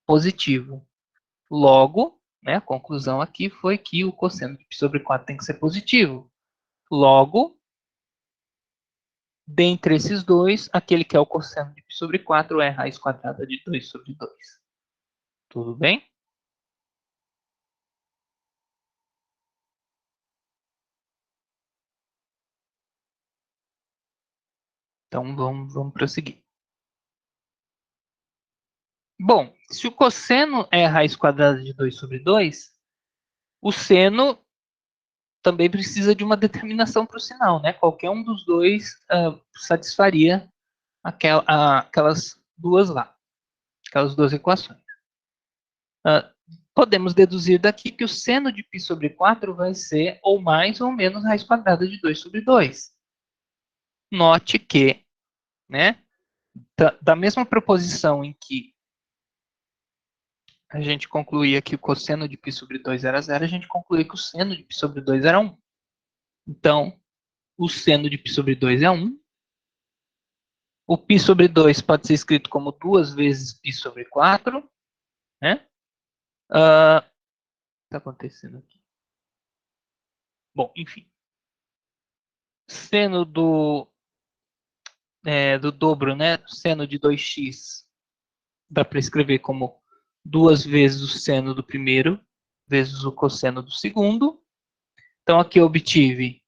positivo. Logo, né, a conclusão aqui foi que o cosseno de π sobre 4 tem que ser positivo. Logo, dentre esses dois, aquele que é o cosseno de π sobre 4 é a raiz quadrada de 2 sobre 2. Tudo bem? Então, vamos prosseguir. Bom, se o cosseno é a raiz quadrada de 2 sobre 2, o seno também precisa de uma determinação para o sinal, né? Qualquer um dos dois satisfaria aquelas duas lá, aquelas duas equações. Podemos deduzir daqui que o seno de π sobre 4 vai ser ou mais ou menos raiz quadrada de 2 sobre 2. Note que, né, da mesma proposição em que a gente concluía que o cosseno de π sobre 2 era 0, a gente concluía que o seno de π sobre 2 era 1. Então, o seno de π sobre 2 é 1. O π sobre 2 pode ser escrito como 2 vezes π sobre 4. Né? O que está acontecendo aqui? Bom, enfim. Seno do dobro, né? Seno de 2x dá para escrever como 2 vezes o seno do primeiro vezes o cosseno do segundo. Então, aqui eu obtive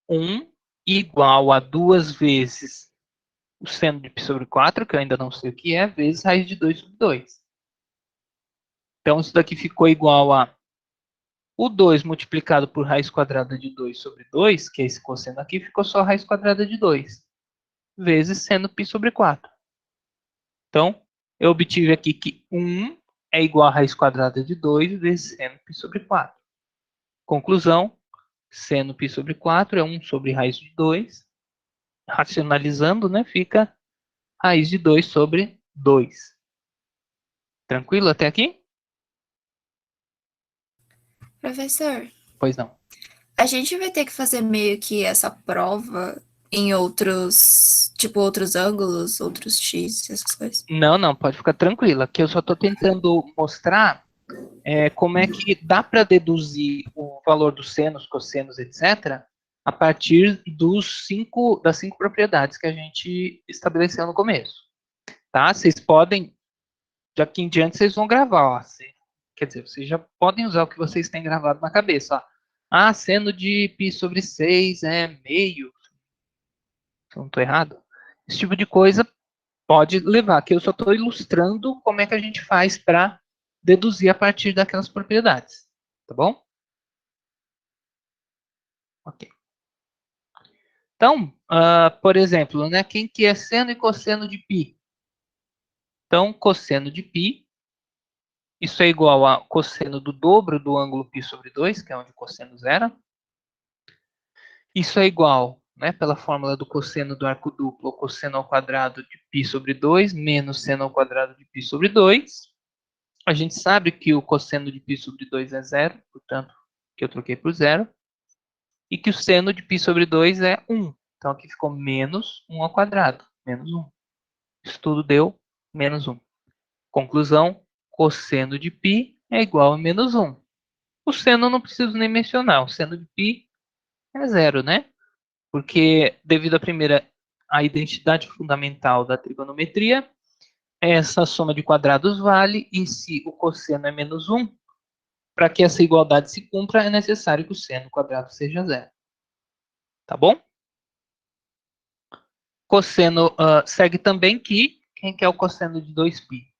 1 igual a 2 vezes o seno de π sobre 4, que eu ainda não sei o que é, vezes raiz de 2 sobre 2. Então, isso daqui ficou igual a o 2 multiplicado por raiz quadrada de 2 sobre 2, que é esse cosseno aqui, ficou só raiz quadrada de 2, vezes seno π sobre 4. Então, eu obtive aqui que 1 é igual a raiz quadrada de 2 vezes seno π sobre 4. Conclusão, seno π sobre 4 é 1 sobre raiz de 2. Racionalizando, né, fica raiz de 2 sobre 2. Tranquilo até aqui? Professor, Pois não. a gente vai ter que fazer meio que essa prova em outros, tipo, outros ângulos, outros x, essas coisas. Não, pode ficar tranquila, que eu só estou tentando mostrar como é que dá para deduzir o valor dos senos, cossenos, etc., a partir das 5 propriedades que a gente estabeleceu no começo. Tá? Vocês podem, daqui em diante, vocês vão gravar. Ó, quer dizer, vocês já podem usar o que vocês têm gravado na cabeça. Ó. Seno de π sobre 6 é meio. Se eu não estou errado. Esse tipo de coisa pode levar, que eu só estou ilustrando como é que a gente faz para deduzir a partir daquelas propriedades. Tá bom? Ok. Então, por exemplo, né, quem que é seno e cosseno de π? Então, cosseno de π, isso é igual a cosseno do dobro do ângulo π sobre 2, que é onde o cosseno zera. Isso é igual, né, pela fórmula do cosseno do arco duplo, ao cosseno ao quadrado de π sobre 2, menos seno ao quadrado de π sobre 2. A gente sabe que o cosseno de π sobre 2 é 0, portanto, que eu troquei por 0. E que o seno de π sobre 2 é 1. Então, aqui ficou menos 1 ao quadrado, menos 1. Isso tudo deu menos 1. Conclusão, cosseno de π é igual a menos 1. O seno eu não preciso nem mencionar, o seno de π é 0, né? Porque, devido à identidade fundamental da trigonometria, essa soma de quadrados vale, e se o cosseno é menos 1, para que essa igualdade se cumpra, é necessário que o seno quadrado seja 0. Tá bom? Cosseno segue também que, quem que é o cosseno de 2π?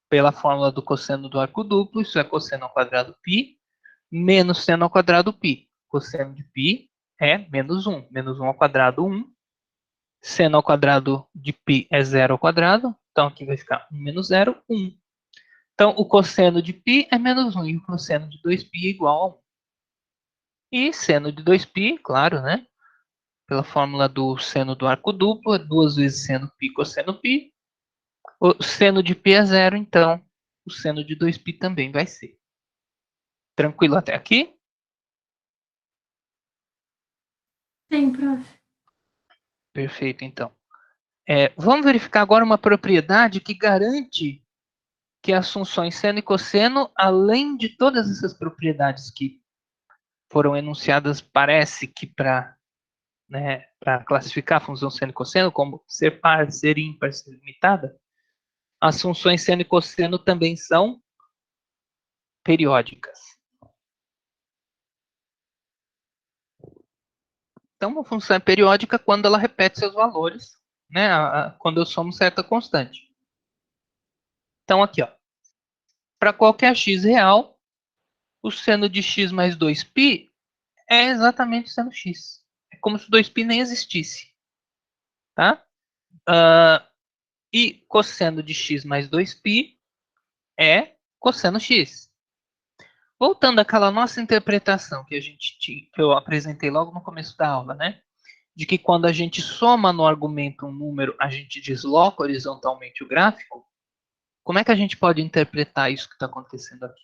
Pela fórmula do cosseno do arco duplo, isso é cosseno ao quadrado π, menos seno ao quadrado π. cosseno de π é menos 1. Menos 1 ao quadrado, 1. Seno ao quadrado de π é 0 ao quadrado. Então, aqui vai ficar 1 menos 0, 1. Então, o cosseno de π é menos 1 e o cosseno de 2π é igual a 1. E seno de 2π, claro, né? Pela fórmula do seno do arco duplo, é 2 vezes seno π cosseno π. O seno de π é 0, então o seno de 2π também vai ser. Tranquilo até aqui? Sim, prof. Perfeito, então. Vamos verificar agora uma propriedade que garante que as funções seno e cosseno, além de todas essas propriedades que foram enunciadas, parece que para classificar a função seno e cosseno, como ser par, ser ímpar, ser limitada, as funções seno e cosseno também são periódicas. Então, uma função é periódica quando ela repete seus valores, né, quando eu somo certa constante. Então, aqui, ó, para qualquer x real, o seno de x mais 2π é exatamente o seno x. É como se 2π nem existisse. Tá? E cosseno de x mais 2π é cosseno x. Voltando àquela nossa interpretação que eu apresentei logo no começo da aula, né? De que quando a gente soma no argumento um número, a gente desloca horizontalmente o gráfico. Como é que a gente pode interpretar isso que está acontecendo aqui?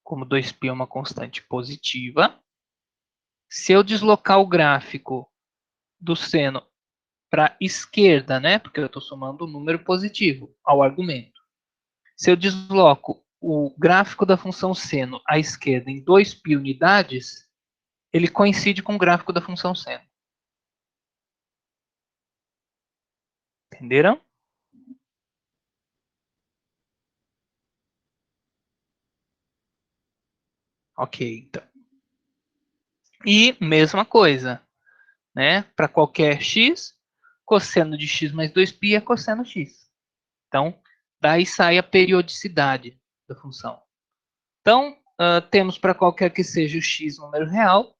Como 2π é uma constante positiva, se eu deslocar o gráfico do seno para a esquerda, né? Porque eu estou somando um número positivo ao argumento. Se eu desloco o gráfico da função seno à esquerda em 2π unidades, ele coincide com o gráfico da função seno. Entenderam? Ok, então. E mesma coisa, né? Para qualquer x, cosseno de x mais 2π é cosseno x. Então, daí sai a periodicidade da função. Então, temos para qualquer que seja o x número real,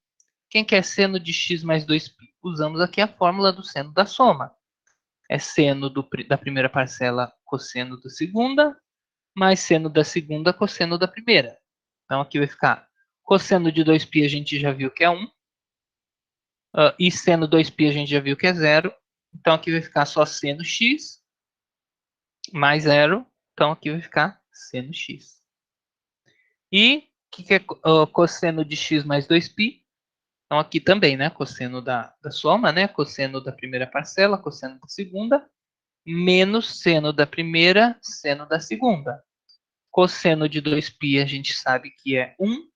quem quer seno de x mais 2π? Usamos aqui a fórmula do seno da soma. É seno da primeira parcela cosseno da segunda, mais seno da segunda cosseno da primeira. Então, aqui vai ficar cosseno de 2π a gente já viu que é 1. E seno 2π a gente já viu que é 0. Então, aqui vai ficar só seno x mais 0. Então, aqui vai ficar seno x. E o que é cosseno de x mais 2π? Então, aqui também, né? Cosseno da soma, né? Cosseno da primeira parcela, cosseno da segunda, menos seno da primeira, seno da segunda. Cosseno de 2π a gente sabe que é 1,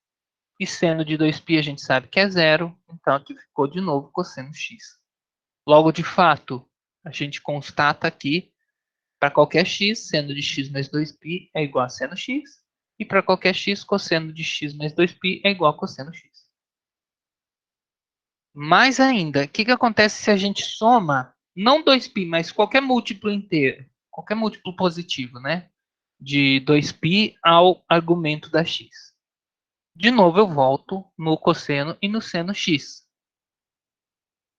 e seno de 2π a gente sabe que é 0, então aqui ficou de novo cosseno x. Logo, de fato, a gente constata aqui, para qualquer x, seno de x mais 2π é igual a seno x, e para qualquer x, cosseno de x mais 2π é igual a cosseno x. Mais ainda, o que acontece se a gente soma, não 2π, mas qualquer múltiplo inteiro, qualquer múltiplo positivo, né? De 2π ao argumento da x. De novo, eu volto no cosseno e no seno x.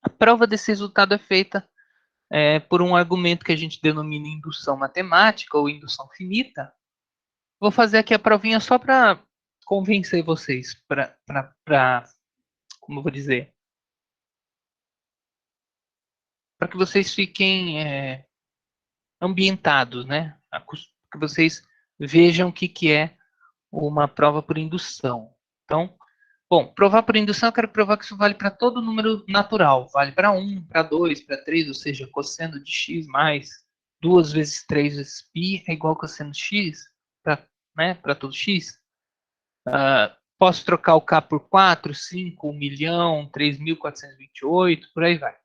A prova desse resultado é feita por um argumento que a gente denomina indução matemática ou indução finita. Vou fazer aqui a provinha só para convencer vocês, como eu vou dizer, para que vocês fiquem ambientados, né? Que vocês vejam o que é uma prova por indução. Então, bom, provar por indução, eu quero provar que isso vale para todo número natural. Vale para 1, para 2, para 3, ou seja, cosseno de x mais 2 vezes 3 vezes π é igual a cosseno de x, para todo x. Posso trocar o k por 4, 5, 1 milhão, 3.428, por aí vai.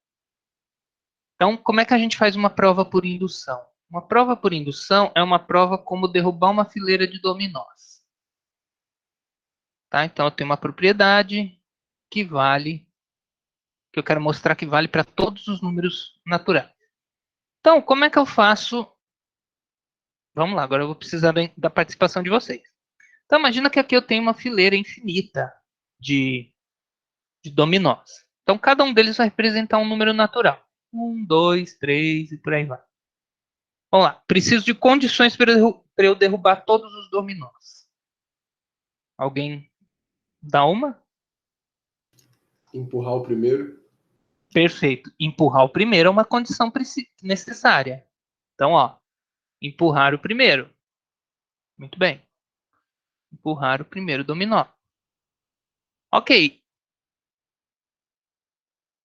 Então, como é que a gente faz uma prova por indução? Uma prova por indução é uma prova como derrubar uma fileira de dominós. Tá? Então, eu tenho uma propriedade que eu quero mostrar que vale para todos os números naturais. Então, como é que eu faço? Vamos lá, agora eu vou precisar da participação de vocês. Então, imagina que aqui eu tenho uma fileira infinita de de dominós. Então, cada um deles vai representar um número natural. 1, 2, 3 e por aí vai. Vamos lá. Preciso de condições para eu derrubar todos os dominós. Alguém dá uma? Empurrar o primeiro. Perfeito. Empurrar o primeiro é uma condição necessária. Então, ó, empurrar o primeiro. Muito bem. Empurrar o primeiro dominó. Ok.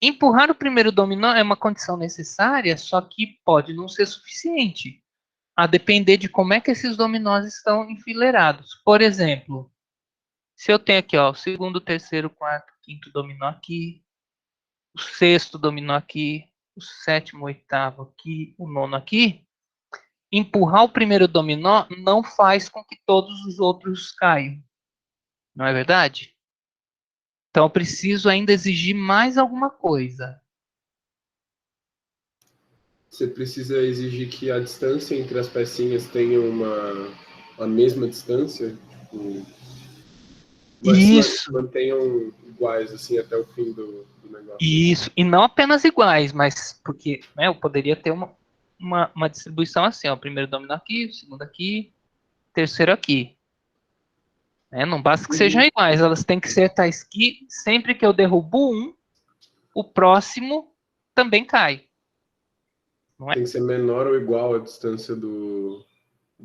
Empurrar o primeiro dominó é uma condição necessária, só que pode não ser suficiente, a depender de como é que esses dominós estão enfileirados. Por exemplo, se eu tenho aqui, ó, o segundo, terceiro, quarto, quinto dominó aqui, o sexto dominó aqui, o sétimo, oitavo aqui, o nono aqui, empurrar o primeiro dominó não faz com que todos os outros caiam. Não é verdade? Então eu preciso ainda exigir mais alguma coisa. Você precisa exigir que a distância entre as pecinhas tenha a mesma distância, Isso. Mantenham iguais assim até o fim do negócio. Isso, e não apenas iguais, mas porque, né, eu poderia ter uma distribuição assim, ó, o primeiro dominó aqui, o segundo aqui, o terceiro aqui. Né? Não basta que sejam iguais, elas têm que ser tais que sempre que eu derrubo um, o próximo também cai. Não é? Tem que ser menor ou igual a distância do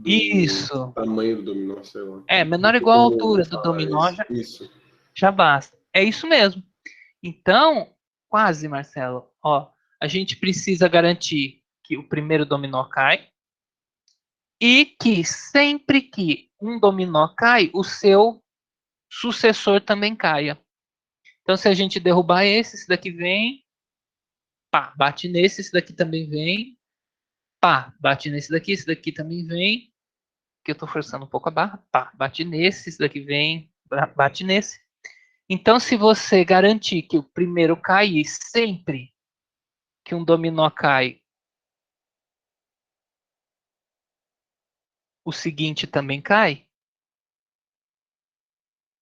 Isso. tamanho do dominó, sei lá. É, menor ou igual à altura do dominó já basta. É isso mesmo. Então, quase, Marcelo. Ó, a gente precisa garantir que o primeiro dominó cai e que sempre que um dominó cai, o seu sucessor também caia. Então, se a gente derrubar esse daqui vem, pá, bate nesse, esse daqui também vem, pá, bate nesse daqui, esse daqui também vem, que eu estou forçando um pouco a barra, pá, bate nesse, esse daqui vem, bate nesse. Então, se você garantir que o primeiro cai e sempre que um dominó cai, o seguinte também cai,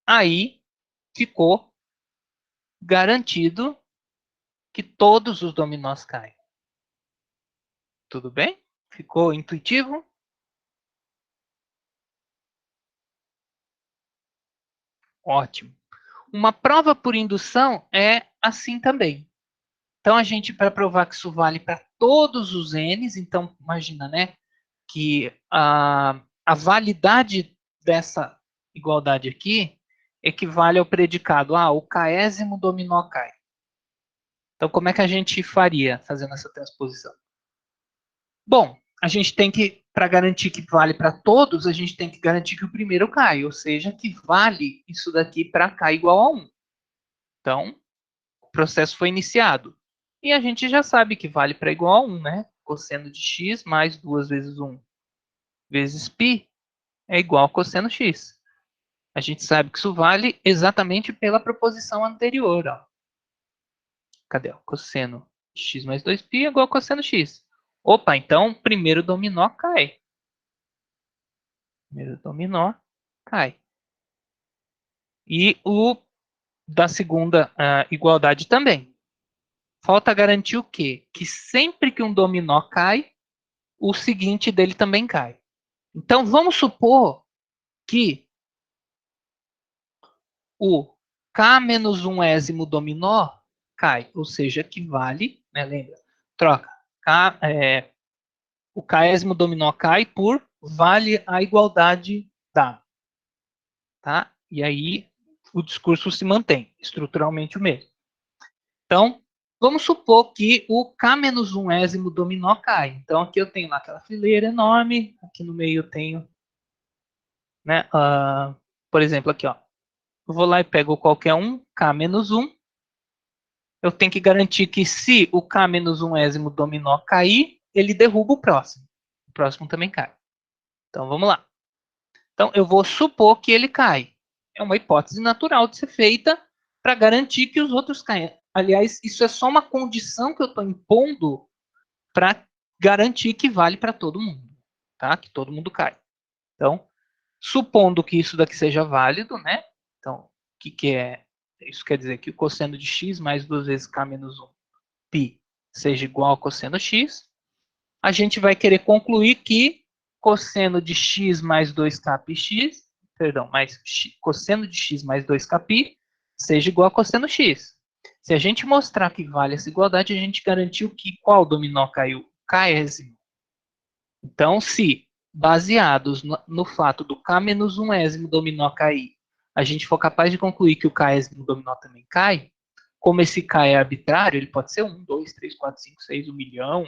aí ficou garantido que todos os dominós caem. Tudo bem? Ficou intuitivo? Ótimo. Uma prova por indução é assim também. Então, a gente, para provar que isso vale para todos os n's, então, imagina, né, que a validade dessa igualdade aqui equivale ao predicado, o késimo dominó cai. Então, como é que a gente faria fazendo essa transposição? Bom, a gente tem que, para garantir que vale para todos, a gente tem que garantir que o primeiro cai, ou seja, que vale isso daqui para k igual a 1. Então, o processo foi iniciado. E a gente já sabe que vale para igual a 1, né? Cosseno de x mais 2 vezes 1 vezes π é igual a cosseno x. A gente sabe que isso vale exatamente pela proposição anterior. Ó. Cadê? Cosseno de x mais 2π é igual a cosseno x. Opa, então o primeiro dominó cai. Primeiro dominó cai. E o da segunda igualdade também. Falta garantir o quê? Que sempre que um dominó cai, o seguinte dele também cai. Então, vamos supor que o k menos 1º dominó cai, ou seja, que vale, né, lembra? Troca. O késimo dominó cai por vale a igualdade dada. Tá? E aí o discurso se mantém, estruturalmente o mesmo. Então, vamos supor que o k menos 1º dominó cai. Então, aqui eu tenho lá aquela fileira enorme, aqui no meio eu tenho, né, por exemplo, aqui, ó. Eu vou lá e pego qualquer um, k menos 1. Eu tenho que garantir que se o k menos 1º dominó cair, ele derruba o próximo. O próximo também cai. Então, vamos lá. Então, eu vou supor que ele cai. É uma hipótese natural de ser feita para garantir que os outros caiam. Aliás, isso é só uma condição que eu estou impondo para garantir que vale para todo mundo, tá? Que todo mundo cai. Então, supondo que isso daqui seja válido, né? Então, o que é isso quer dizer que o cosseno de x mais 2 vezes k menos 1 π seja igual ao cosseno x, a gente vai querer concluir que cosseno de x mais 2k πx, perdão, cosseno de x mais 2k π seja igual a cosseno x. Se a gente mostrar que vale essa igualdade, a gente garantiu que qual dominó caiu? Késimo. Então, se baseados no fato do k menos 1º dominó cair, a gente for capaz de concluir que o késimo dominó também cai, como esse k é arbitrário, ele pode ser 1, 2, 3, 4, 5, 6, 1 milhão,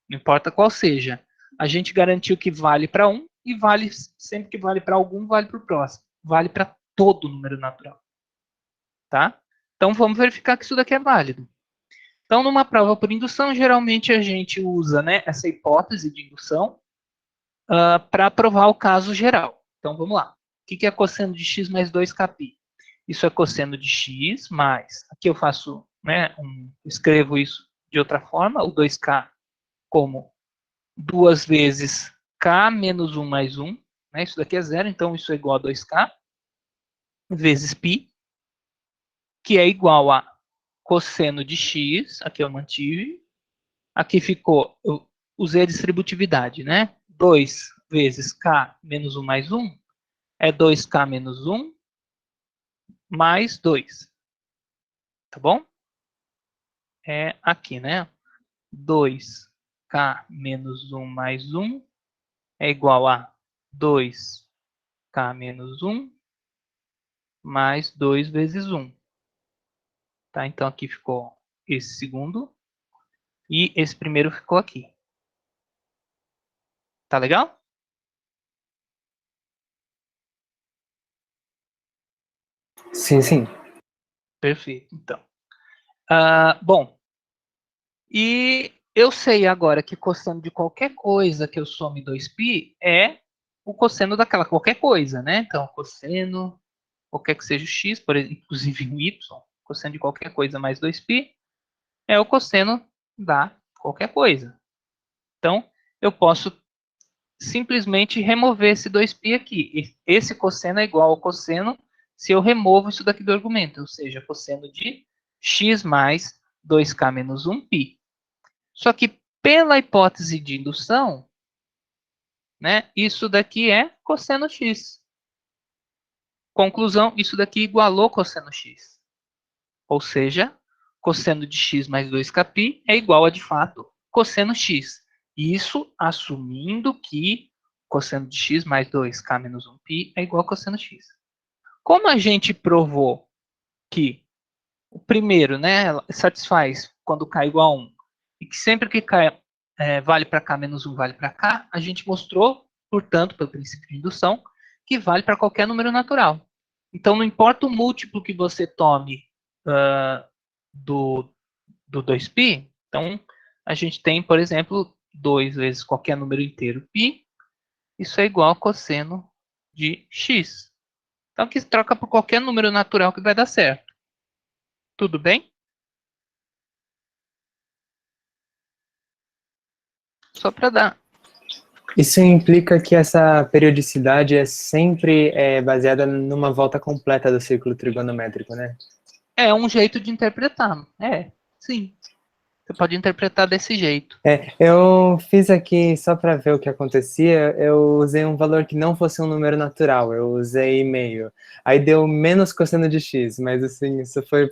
não importa qual seja. A gente garantiu que vale para 1 e vale sempre que vale para algum, vale para o próximo. Vale para todo número natural. Tá? Então, vamos verificar que isso daqui é válido. Então, numa prova por indução, geralmente a gente usa, né, essa hipótese de indução para provar o caso geral. Então, vamos lá. O que é cosseno de x mais 2kπ? Isso é cosseno de x mais... Aqui eu faço, né, escrevo isso de outra forma, o 2k como 2 vezes k menos 1 mais 1. Né, isso daqui é zero, então isso é igual a 2k vezes π, que é igual a cosseno de x, aqui eu mantive, aqui ficou, eu usei a distributividade, né? 2 vezes k menos 1 mais 1 é 2k menos 1 mais 2. Tá bom? É aqui, né? 2k menos 1 mais 1 é igual a 2k menos 1 mais 2 vezes 1. Tá? Então, aqui ficou esse segundo. E esse primeiro ficou aqui. Tá legal? Sim, sim. Perfeito, então. Bom, e eu sei agora que cosseno de qualquer coisa que eu some 2π é o cosseno daquela qualquer coisa, né? Então, cosseno, qualquer que seja o x, por exemplo, inclusive o y, cosseno de qualquer coisa mais 2π é o cosseno da qualquer coisa. Então, eu posso simplesmente remover esse 2π aqui. Esse cosseno é igual ao cosseno se eu removo isso daqui do argumento, ou seja, cosseno de x mais 2k menos 1π. Só que pela hipótese de indução, né, isso daqui é cosseno x. Conclusão, isso daqui igualou cosseno x. Ou seja, cosseno de x mais 2kπ é igual a, de fato, cosseno x. Isso assumindo que cosseno de x mais 2k menos 1π é igual a cosseno x. Como a gente provou que o primeiro, né, satisfaz quando k igual a 1, e que sempre que k vale para k menos 1 vale para k, a gente mostrou, portanto, pelo princípio de indução, que vale para qualquer número natural. Então, não importa o múltiplo que você tome do 2π, então a gente tem, por exemplo, 2 vezes qualquer número inteiro π, isso é igual a cosseno de x. Então, aqui troca por qualquer número natural que vai dar certo. Tudo bem? Só para dar. Isso implica que essa periodicidade é sempre baseada numa volta completa do círculo trigonométrico, né? É um jeito de interpretar. Sim. Você pode interpretar desse jeito. Eu fiz aqui, só para ver o que acontecia, eu usei um valor que não fosse um número natural, eu usei meio. Aí deu menos cosseno de x, mas assim, isso foi...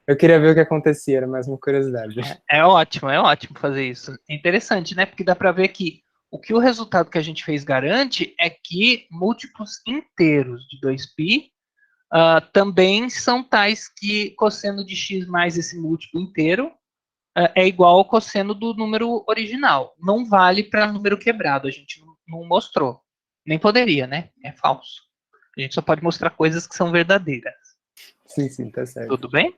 Eu queria ver o que acontecia, era mais uma curiosidade. É ótimo fazer isso. É interessante, né? Porque dá para ver que o resultado que a gente fez garante é que múltiplos inteiros de 2π também são tais que cosseno de x mais esse múltiplo inteiro é igual ao cosseno do número original. Não vale para número quebrado, a gente não mostrou. Nem poderia, né? É falso. A gente só pode mostrar coisas que são verdadeiras. Sim, tá certo. Tudo bem?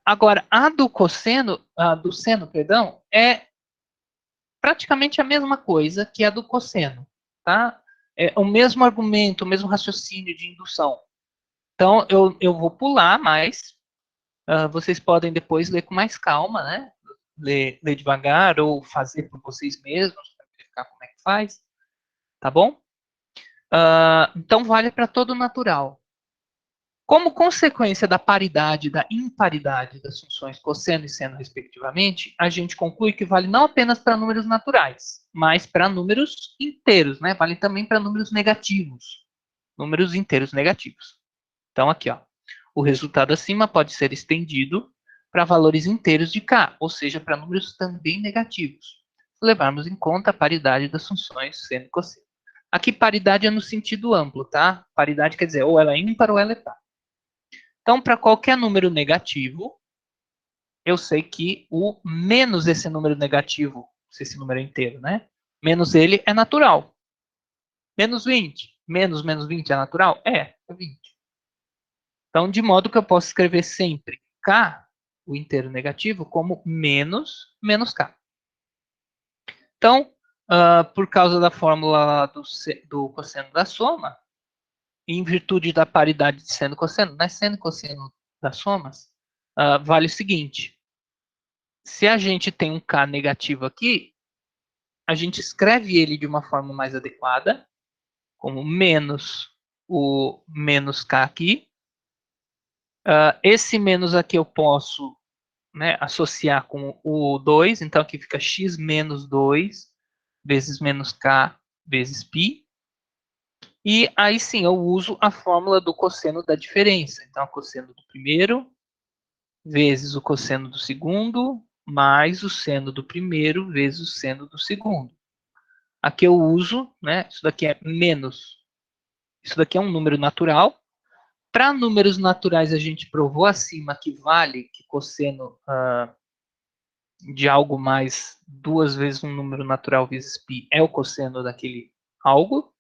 Agora, a do cosseno, do seno, perdão, é praticamente a mesma coisa que a do cosseno, tá? É o mesmo argumento, o mesmo raciocínio de indução. Então, eu vou pular mais. Vocês podem depois ler com mais calma, né? Ler devagar ou fazer por vocês mesmos, para verificar como é que faz. Tá bom? Então, vale para todo natural. Como consequência da paridade e da imparidade das funções cosseno e seno, respectivamente, a gente conclui que vale não apenas para números naturais, mas para números inteiros, né? Vale também para números negativos, números inteiros negativos. Então, aqui, ó, o resultado acima pode ser estendido para valores inteiros de k, ou seja, para números também negativos, se levarmos em conta a paridade das funções seno e cosseno. Aqui, paridade é no sentido amplo, tá? Paridade quer dizer ou ela é ímpar ou ela é par. Então, para qualquer número negativo, eu sei que o menos esse número negativo, se esse número é inteiro, né? Menos ele é natural. Menos 20. Menos 20 é natural? É 20. Então, de modo que eu posso escrever sempre k, o inteiro negativo, como menos k. Então, por causa da fórmula do cosseno da soma, em virtude da paridade de seno e cosseno, né? Seno e cosseno das somas, vale o seguinte. Se a gente tem um k negativo aqui, a gente escreve ele de uma forma mais adequada, como menos o menos k aqui. Esse menos aqui eu posso, né, associar com o 2, então aqui fica x menos 2 vezes menos k vezes π. E aí sim eu uso a fórmula do cosseno da diferença. Então, o cosseno do primeiro vezes o cosseno do segundo mais o seno do primeiro vezes o seno do segundo. Aqui eu uso, né, isso daqui é menos. Isso daqui é um número natural. Para números naturais, a gente provou acima que vale que cosseno de algo mais 2 vezes um número natural vezes π é o cosseno daquele algo.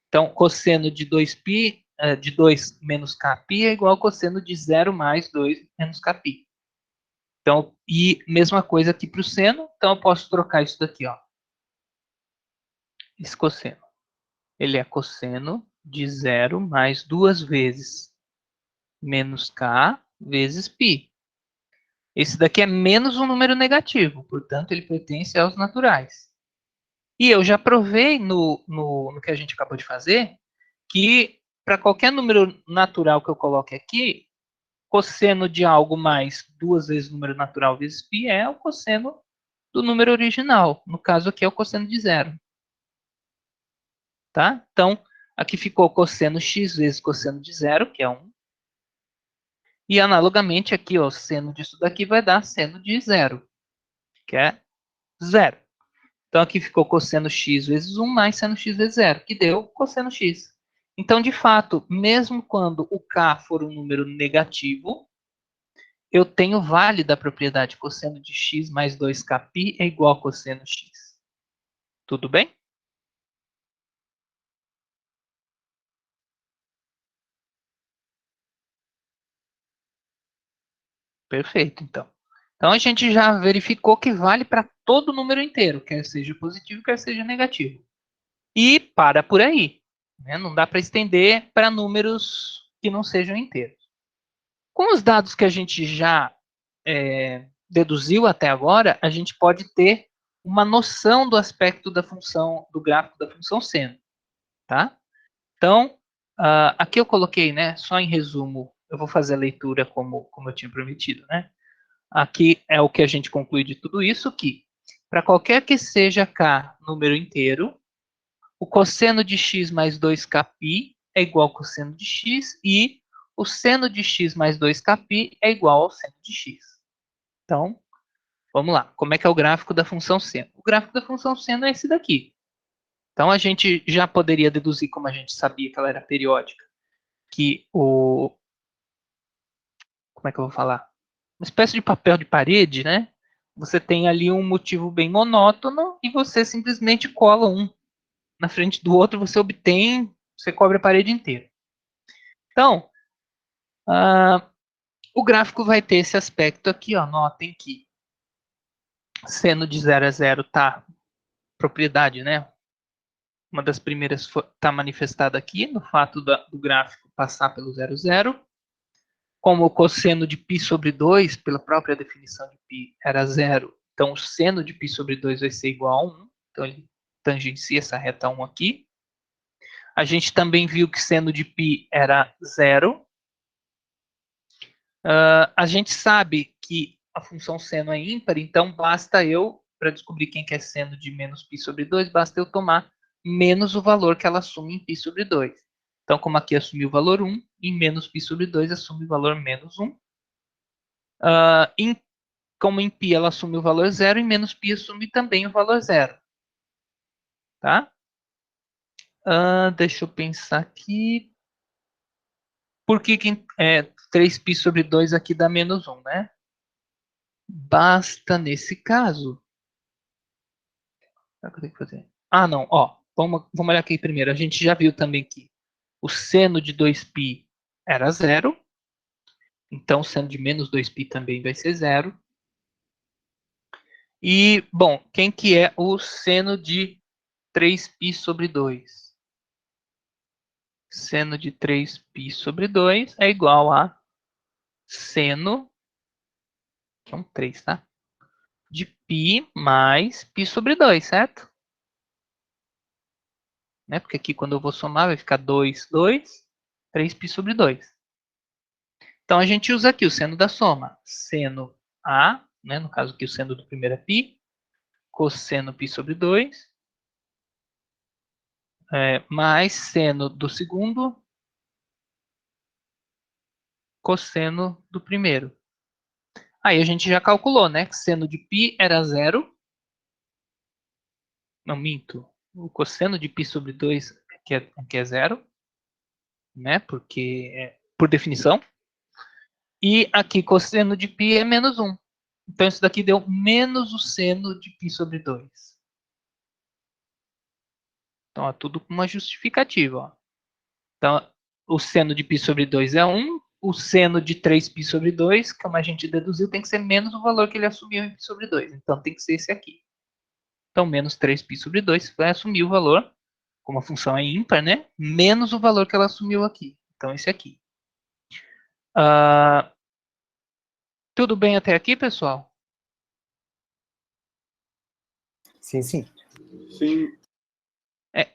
Então, cosseno de 2π, de 2 menos kπ é igual ao cosseno de 0 mais 2 menos kπ. Então, e mesma coisa aqui para o seno. Então, eu posso trocar isso daqui, ó. Esse cosseno. Ele é cosseno de 0 mais 2 vezes menos k vezes π. Esse daqui é menos um número negativo, portanto, ele pertence aos naturais. E eu já provei no que a gente acabou de fazer que para qualquer número natural que eu coloque aqui, cosseno de algo mais 2 vezes o número natural vezes π é o cosseno do número original. No caso aqui é o cosseno de 0. Tá? Então, aqui ficou cosseno x vezes cosseno de 0, que é 1. E analogamente aqui, ó, seno disso daqui vai dar seno de 0, que é 0. Então, aqui ficou cosseno x vezes 1 mais seno x vezes 0, que deu cosseno x. Então, de fato, mesmo quando o k for um número negativo, eu tenho vale da propriedade cosseno de x mais 2kπ é igual a cosseno x. Tudo bem? Perfeito, então. Então, a gente já verificou que vale para todo número inteiro, quer seja positivo, quer seja negativo. E para por aí. Né? Não dá para estender para números que não sejam inteiros. Com os dados que a gente já deduziu até agora, a gente pode ter uma noção do aspecto da função, do gráfico da função seno. Tá? Então, aqui eu coloquei, né, só em resumo, eu vou fazer a leitura como eu tinha prometido. Né? Aqui é o que a gente conclui de tudo isso, que para qualquer que seja k número inteiro, o cosseno de x mais 2kπ é igual ao cosseno de x e o seno de x mais 2kπ é igual ao seno de x. Então, vamos lá. Como é que é o gráfico da função seno? O gráfico da função seno é esse daqui. Então, a gente já poderia deduzir, como a gente sabia que ela era periódica, que o... Como é que eu vou falar? Uma espécie de papel de parede, né? Você tem ali um motivo bem monótono e você simplesmente cola um na frente do outro, você cobre a parede inteira. Então, o gráfico vai ter esse aspecto aqui, ó. Notem que seno de 0 a 0 tá propriedade, né? Uma das primeiras está manifestada aqui, no fato do gráfico passar pelo 0, 0. Como o cosseno de π sobre 2, pela própria definição de π, era 0, então o seno de π sobre 2 vai ser igual a 1. Então ele tangencia essa reta 1 aqui. A gente também viu que seno de π era 0. A gente sabe que a função seno é ímpar, então basta eu, para descobrir quem que é seno de menos π sobre 2, basta eu tomar menos o valor que ela assume em π sobre 2. Então, como aqui assumiu o valor 1, em menos π sobre 2 assume o valor menos 1. Como em π ela assume o valor 0, em menos π assume também o valor 0. Tá? Deixa eu pensar aqui. Por que 3π sobre 2 aqui dá menos 1, né? Basta nesse caso. O que eu tenho que fazer? Não, ó. Vamos olhar aqui primeiro. A gente já viu também que o seno de 2π era 0. Então, o seno de menos 2π também vai ser 0. E, bom, quem que é o seno de 3π sobre 2? Seno de 3π sobre 2 é igual a seno, que é um 3, tá? De π mais π sobre 2, certo? Né? Porque aqui quando eu vou somar vai ficar 2, 2, 3π sobre 2. Então a gente usa aqui o seno da soma. Seno A, né? No caso aqui o seno do primeiro é π, cosseno π sobre 2, mais seno do segundo, cosseno do primeiro. Aí a gente já calculou, né? Que seno de π era 0. Não, minto. O cosseno de π sobre 2 que é 0. Né? Porque, por definição. E aqui cosseno de π é menos 1. Então isso daqui deu menos o seno de π sobre 2. Então é tudo com uma justificativa. Ó. Então o seno de π sobre 2 é 1. O seno de 3π sobre 2, como a gente deduziu, tem que ser menos o valor que ele assumiu em π sobre 2. Então tem que ser esse aqui. Então menos 3π sobre 2 vai assumir o valor, como a função é ímpar, né? Menos o valor que ela assumiu aqui. Então esse aqui. Tudo bem até aqui, pessoal? Sim, sim. Sim.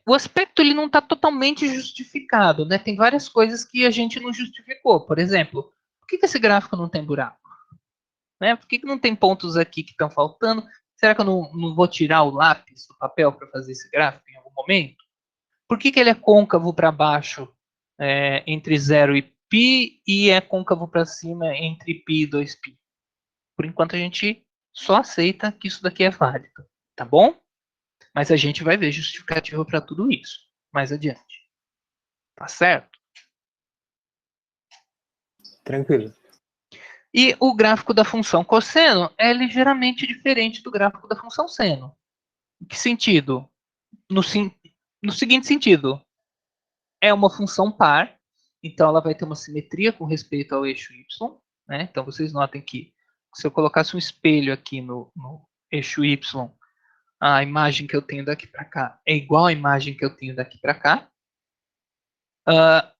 O aspecto ele não está totalmente justificado, né? Tem várias coisas que a gente não justificou. Por exemplo, por que esse gráfico não tem buraco? Né? Por que não tem pontos aqui que estão faltando? Será que eu não vou tirar o lápis do papel para fazer esse gráfico em algum momento? Por que ele é côncavo para baixo entre 0 e π e é côncavo para cima entre π e 2π? Por enquanto a gente só aceita que isso daqui é válido, tá bom? Mas a gente vai ver justificativa para tudo isso mais adiante. Tá certo? Tranquilo. E o gráfico da função cosseno é ligeiramente diferente do gráfico da função seno. Em que sentido? No seguinte sentido. É uma função par, então ela vai ter uma simetria com respeito ao eixo y. Né? Então vocês notem que se eu colocasse um espelho aqui no eixo y, a imagem que eu tenho daqui para cá é igual à imagem que eu tenho daqui para cá.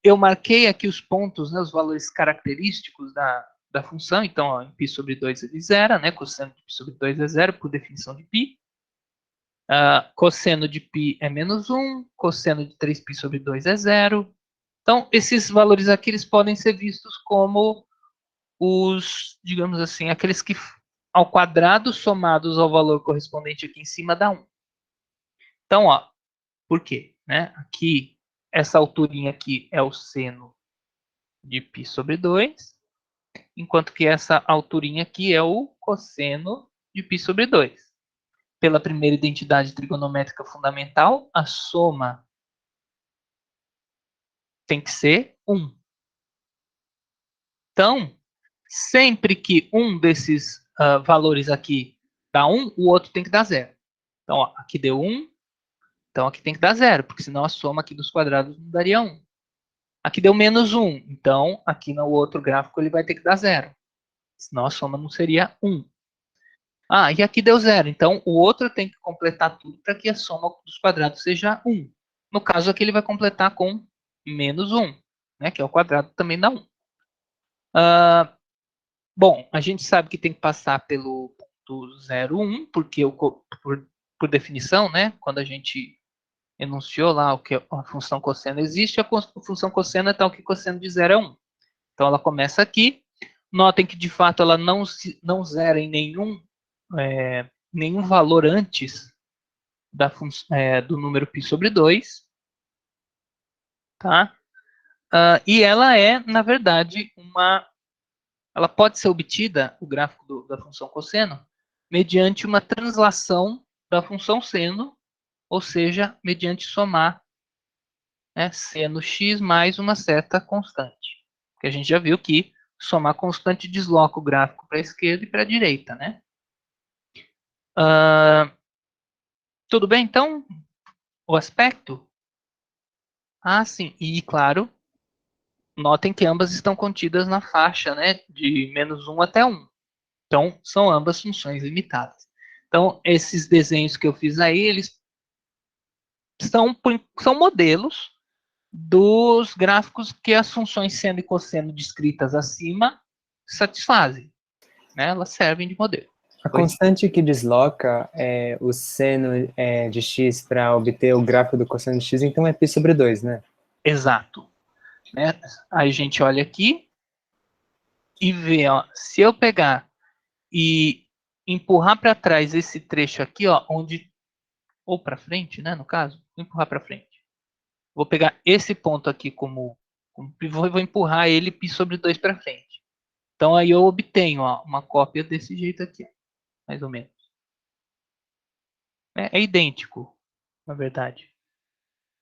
Eu marquei aqui os pontos, né, os valores característicos da função. Então, ó, em π sobre 2 ele zera, né? Cosseno de π sobre 2 é 0 por definição de π. Cosseno de π é menos 1, cosseno de 3π sobre 2 é 0. Então, esses valores aqui eles podem ser vistos como os, digamos assim, aqueles que ao quadrado somados ao valor correspondente aqui em cima dá 1. Então, ó, por quê? Né? Aqui, essa alturinha aqui é o seno de π sobre 2, enquanto que essa alturinha aqui é o cosseno de π sobre 2. Pela primeira identidade trigonométrica fundamental, a soma tem que ser 1. Então, sempre que um desses valores aqui dá 1, o outro tem que dar 0. Então, ó, aqui deu 1, então aqui tem que dar 0, porque senão a soma aqui dos quadrados não daria 1. Aqui deu menos 1, então aqui no outro gráfico ele vai ter que dar 0. Senão a soma não seria 1. E aqui deu 0, então o outro tem que completar tudo para que a soma dos quadrados seja 1. No caso aqui ele vai completar com menos 1, né, que é o quadrado também dá 1. Bom, a gente sabe que tem que passar pelo ponto 0, 1, porque por definição, né, quando a gente enunciou lá o que a função cosseno existe, a função cosseno é tal que cosseno de 0 é 1. Então ela começa aqui, Notem que, de fato, ela não zera em nenhum valor antes do número π sobre 2. Tá? E ela é, na verdade, ela pode ser obtida, o gráfico da função cosseno, mediante uma translação da função seno, ou seja, mediante somar, né, seno x mais uma certa constante. Porque a gente já viu que somar constante desloca o gráfico para a esquerda e para a direita, né? Tudo bem, então? O aspecto? Sim. E, claro, notem que ambas estão contidas na faixa, né, de -1 até 1. Então, são ambas funções limitadas. Então, esses desenhos que eu fiz aí, eles são modelos dos gráficos que as funções seno e cosseno descritas acima satisfazem. Né? Elas servem de modelo. A constante que desloca o seno de x para obter o gráfico do cosseno de x, então é π sobre 2, né? Exato. Né? Aí a gente olha aqui e vê, ó, se eu pegar e empurrar para trás esse trecho aqui, ó, ou para frente, né, no caso, vou empurrar para frente. Vou pegar esse ponto aqui como pivô e vou empurrar ele π sobre 2 para frente. Então aí eu obtenho, ó, uma cópia desse jeito aqui, mais ou menos. É idêntico, na verdade.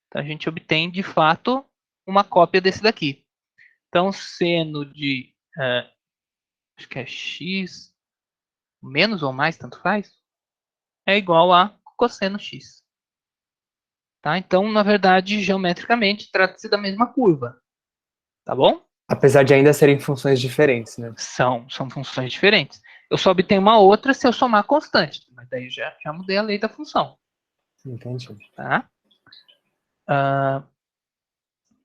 Então a gente obtém, de fato, uma cópia desse daqui. Então, seno de, acho que é x, menos ou mais, tanto faz, é igual a cosseno x. Tá? Então, na verdade, geometricamente, trata-se da mesma curva. Tá bom? Apesar de ainda serem funções diferentes, né? São funções diferentes. Eu só obtenho uma outra se eu somar a constante. Mas daí já mudei a lei da função. Entendi. Tá?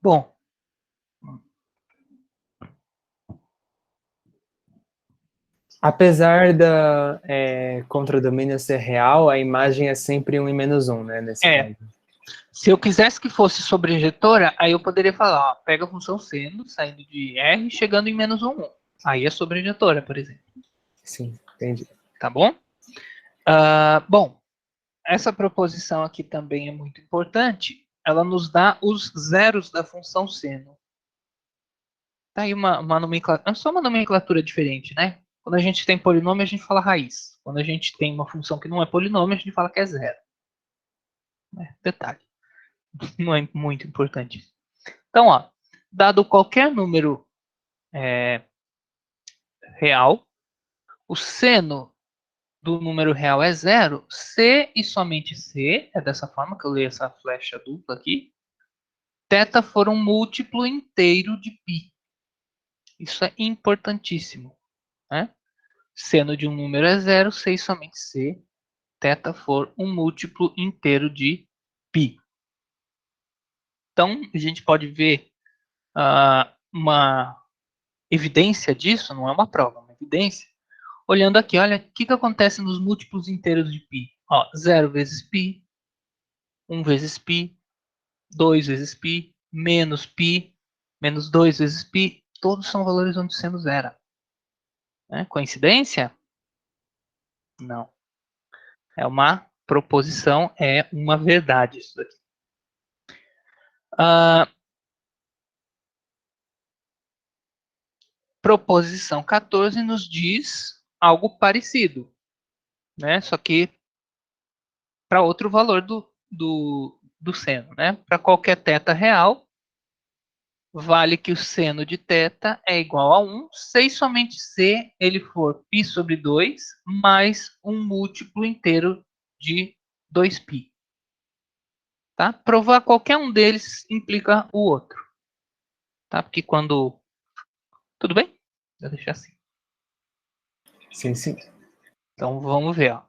Bom. Apesar da contradomínio ser real, a imagem é sempre 1 e -1, né? Nesse caso. Se eu quisesse que fosse sobrejetora, aí eu poderia falar, ó, pega a função seno, saindo de R, chegando em -1. Aí é sobrejetora, por exemplo. Sim, entendi. Tá bom? Bom, essa proposição aqui também é muito importante. Ela nos dá os zeros da função seno. Tá aí uma nomenclatura, só uma nomenclatura diferente, né? Quando a gente tem polinômio, a gente fala raiz. Quando a gente tem uma função que não é polinômio, a gente fala que é zero. Detalhe. Não é muito importante. Então, ó, dado qualquer número real, o seno do número real é zero, C e somente C, é dessa forma que eu leio essa flecha dupla aqui, θ for um múltiplo inteiro de π. Isso é importantíssimo. Né? Seno de um número é zero, C e somente C, θ for um múltiplo inteiro de π. Então, a gente pode ver uma evidência disso, não é uma prova, é uma evidência. Olhando aqui, olha, o que acontece nos múltiplos inteiros de π? Ó, 0 vezes π, 1 vezes π, 2 vezes π, π, menos 2 vezes π, todos são valores onde seno zero. Né? Coincidência? Não. É uma proposição, é uma verdade isso daqui. Proposição 14 nos diz algo parecido, né? Só que para outro valor do seno, né? Para qualquer θ real, vale que o seno de θ é igual a 1, se e somente se ele for π sobre 2 mais um múltiplo inteiro de 2π. Tá? Provar qualquer um deles implica o outro. Tá? Porque quando... Tudo bem? Vou deixar assim. Sim, sim. Então, vamos ver. Ó.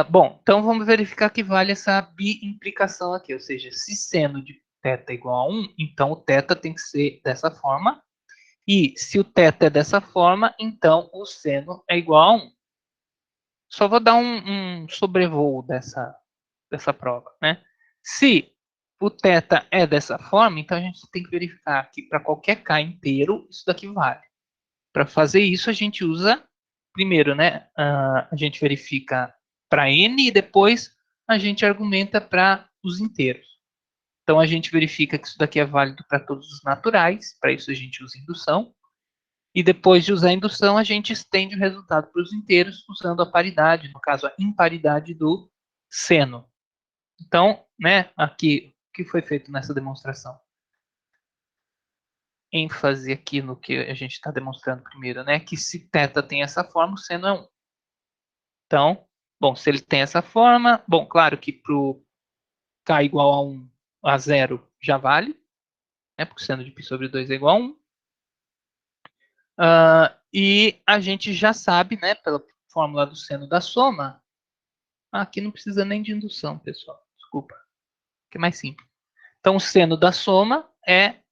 Bom, então vamos verificar que vale essa bi-implicação aqui. Ou seja, se seno de θ é igual a 1, então o θ tem que ser dessa forma. E se o θ é dessa forma, então o seno é igual a 1. Só vou dar um sobrevoo dessa prova. Né? Se o θ é dessa forma, então a gente tem que verificar que para qualquer k inteiro, isso daqui vale. Para fazer isso, a gente usa, primeiro, né, a gente verifica para n e depois a gente argumenta para os inteiros. Então, a gente verifica que isso daqui é válido para todos os naturais, para isso a gente usa indução. E depois de usar a indução, a gente estende o resultado para os inteiros, usando a paridade, no caso, a imparidade do seno. Então, né, aqui, o que foi feito nessa demonstração? ênfase aqui no que a gente está demonstrando primeiro, né? Que se θ tem essa forma, o seno é 1. Então, bom, se ele tem essa forma, bom, claro que para o k igual a 1, a 0 já vale, né? Porque o seno de π sobre 2 é igual a 1. E a gente já sabe, né, pela fórmula do seno da soma, aqui não precisa nem de indução, pessoal, desculpa, que é mais simples. Então, o seno da soma é,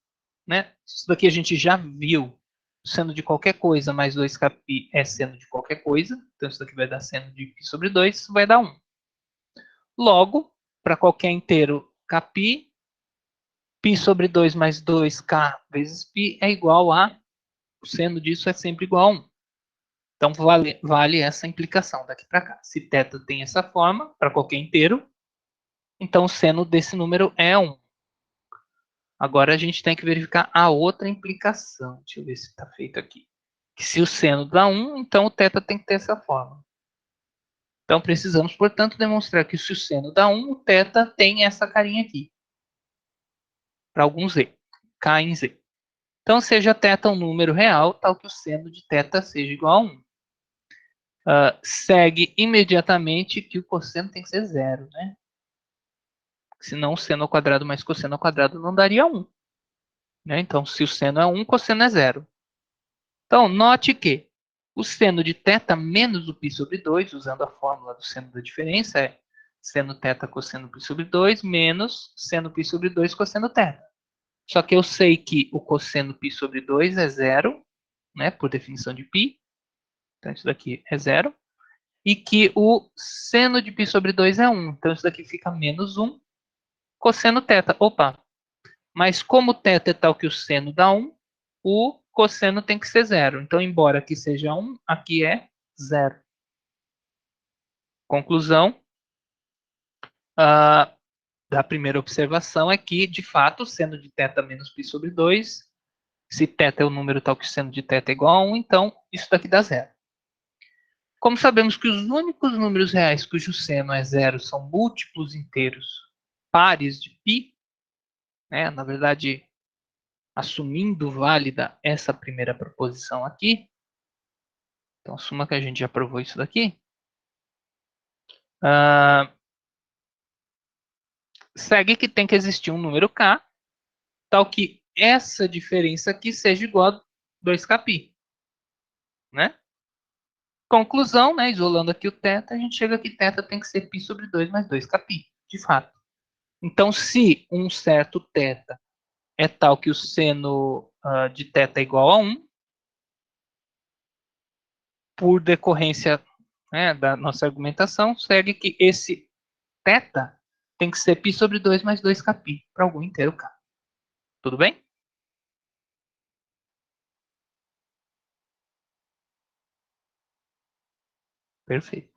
né, isso daqui a gente já viu, seno de qualquer coisa mais 2kπ é seno de qualquer coisa, então isso daqui vai dar seno de π sobre 2, isso vai dar 1. Logo, para qualquer inteiro kπ, π sobre 2 mais 2k vezes π é igual a, o seno disso é sempre igual a 1. Então, vale essa implicação daqui para cá. Se θ tem essa forma, para qualquer inteiro, então o seno desse número é 1. Agora a gente tem que verificar a outra implicação. Deixa eu ver se está feito aqui. Que se o seno dá 1, então o θ tem que ter essa forma. Então, precisamos, portanto, demonstrar que se o seno dá 1, o θ tem essa carinha aqui. Para algum z. K em z. Então, seja θ um número real, tal que o seno de θ seja igual a 1. Segue imediatamente que o cosseno tem que ser 0, né? Senão o seno ao quadrado mais cosseno ao quadrado não daria 1. Né? Então, se o seno é 1, o cosseno é 0. Então, note que o seno de θ menos o π sobre 2, usando a fórmula do seno da diferença, é seno θ cosseno π sobre 2 menos seno π sobre 2 cosseno θ. Só que eu sei que o cosseno π sobre 2 é 0, né, por definição de π. Então, isso daqui é 0. E que o seno de π sobre 2 é 1. Então, isso daqui fica menos 1 cosseno θ. Opa! Mas como θ é tal que o seno dá 1, o cosseno tem que ser 0. Então, embora aqui seja 1, aqui é 0. Conclusão da primeira observação é que, de fato, o seno de θ menos π sobre 2, se θ é o número tal que o seno de θ é igual a 1, então isso daqui dá 0. Como sabemos que os únicos números reais cujo seno é 0 são múltiplos inteiros pares de π, né? Na verdade, assumindo válida essa primeira proposição aqui, então assuma que a gente já provou isso daqui, segue que tem que existir um número k, tal que essa diferença aqui seja igual a 2kπ. Né? Conclusão, né, isolando aqui o θ, a gente chega que θ tem que ser π sobre 2 mais 2kπ, de fato. Então, se um certo θ é tal que o seno de θ é igual a 1, por decorrência, né, da nossa argumentação, segue que esse θ tem que ser π sobre 2 mais 2kπ para algum inteiro k. Tudo bem? Perfeito.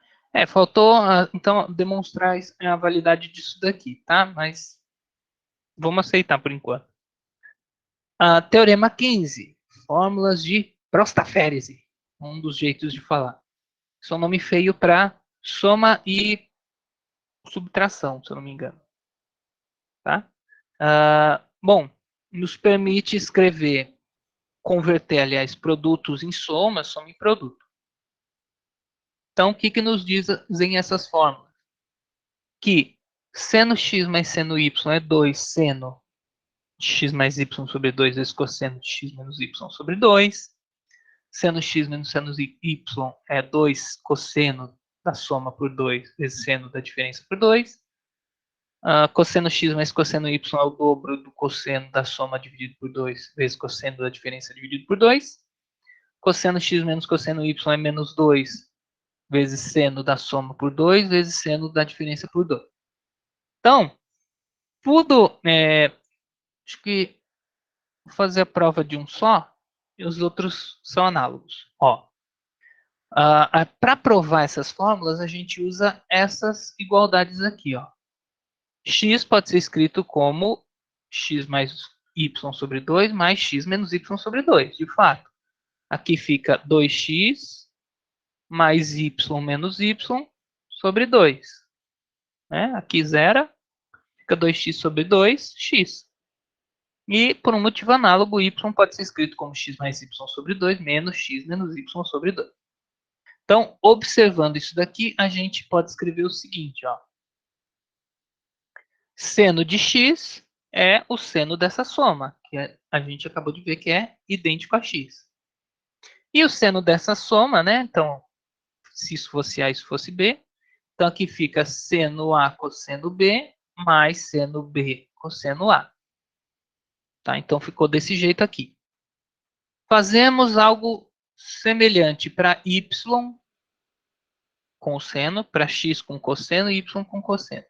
Faltou, então, demonstrar a validade disso daqui, tá? Mas vamos aceitar por enquanto. Teorema 15. Fórmulas de prostaférese. Um dos jeitos de falar. Isso é um nome feio para soma e subtração, se eu não me engano. Tá? Bom, nos permite escrever, converter, aliás, produtos em soma em produto. Então, o que nos dizem essas fórmulas? Que seno x mais seno y é 2 seno de x mais y sobre 2 vezes cosseno de x menos y sobre 2. Seno x menos seno y é 2 cosseno da soma por 2 vezes seno da diferença por 2. Cosseno x mais cosseno y é o dobro do cosseno da soma dividido por 2 vezes cosseno da diferença dividido por 2. Cosseno x menos cosseno y é menos 2 vezes seno da soma por 2 vezes seno da diferença por 2. Então, tudo, acho que vou fazer a prova de um só, e os outros são análogos. Ó, para provar essas fórmulas, a gente usa essas igualdades aqui. Ó. X pode ser escrito como x mais y sobre 2 mais x menos y sobre 2, de fato. Aqui fica 2x mais y menos y sobre 2. Né? Aqui zera, fica 2x sobre 2x. E, por um motivo análogo, y pode ser escrito como x mais y sobre 2 menos x menos y sobre 2. Então, observando isso daqui, a gente pode escrever o seguinte, ó. Seno de x é o seno dessa soma, que a gente acabou de ver que é idêntico a x. E o seno dessa soma, né? Então, se isso fosse A, isso fosse B. Então, aqui fica seno A cosseno B mais seno B cosseno A. Tá? Então, ficou desse jeito aqui. Fazemos algo semelhante para y com seno, para x com cosseno e y com cosseno.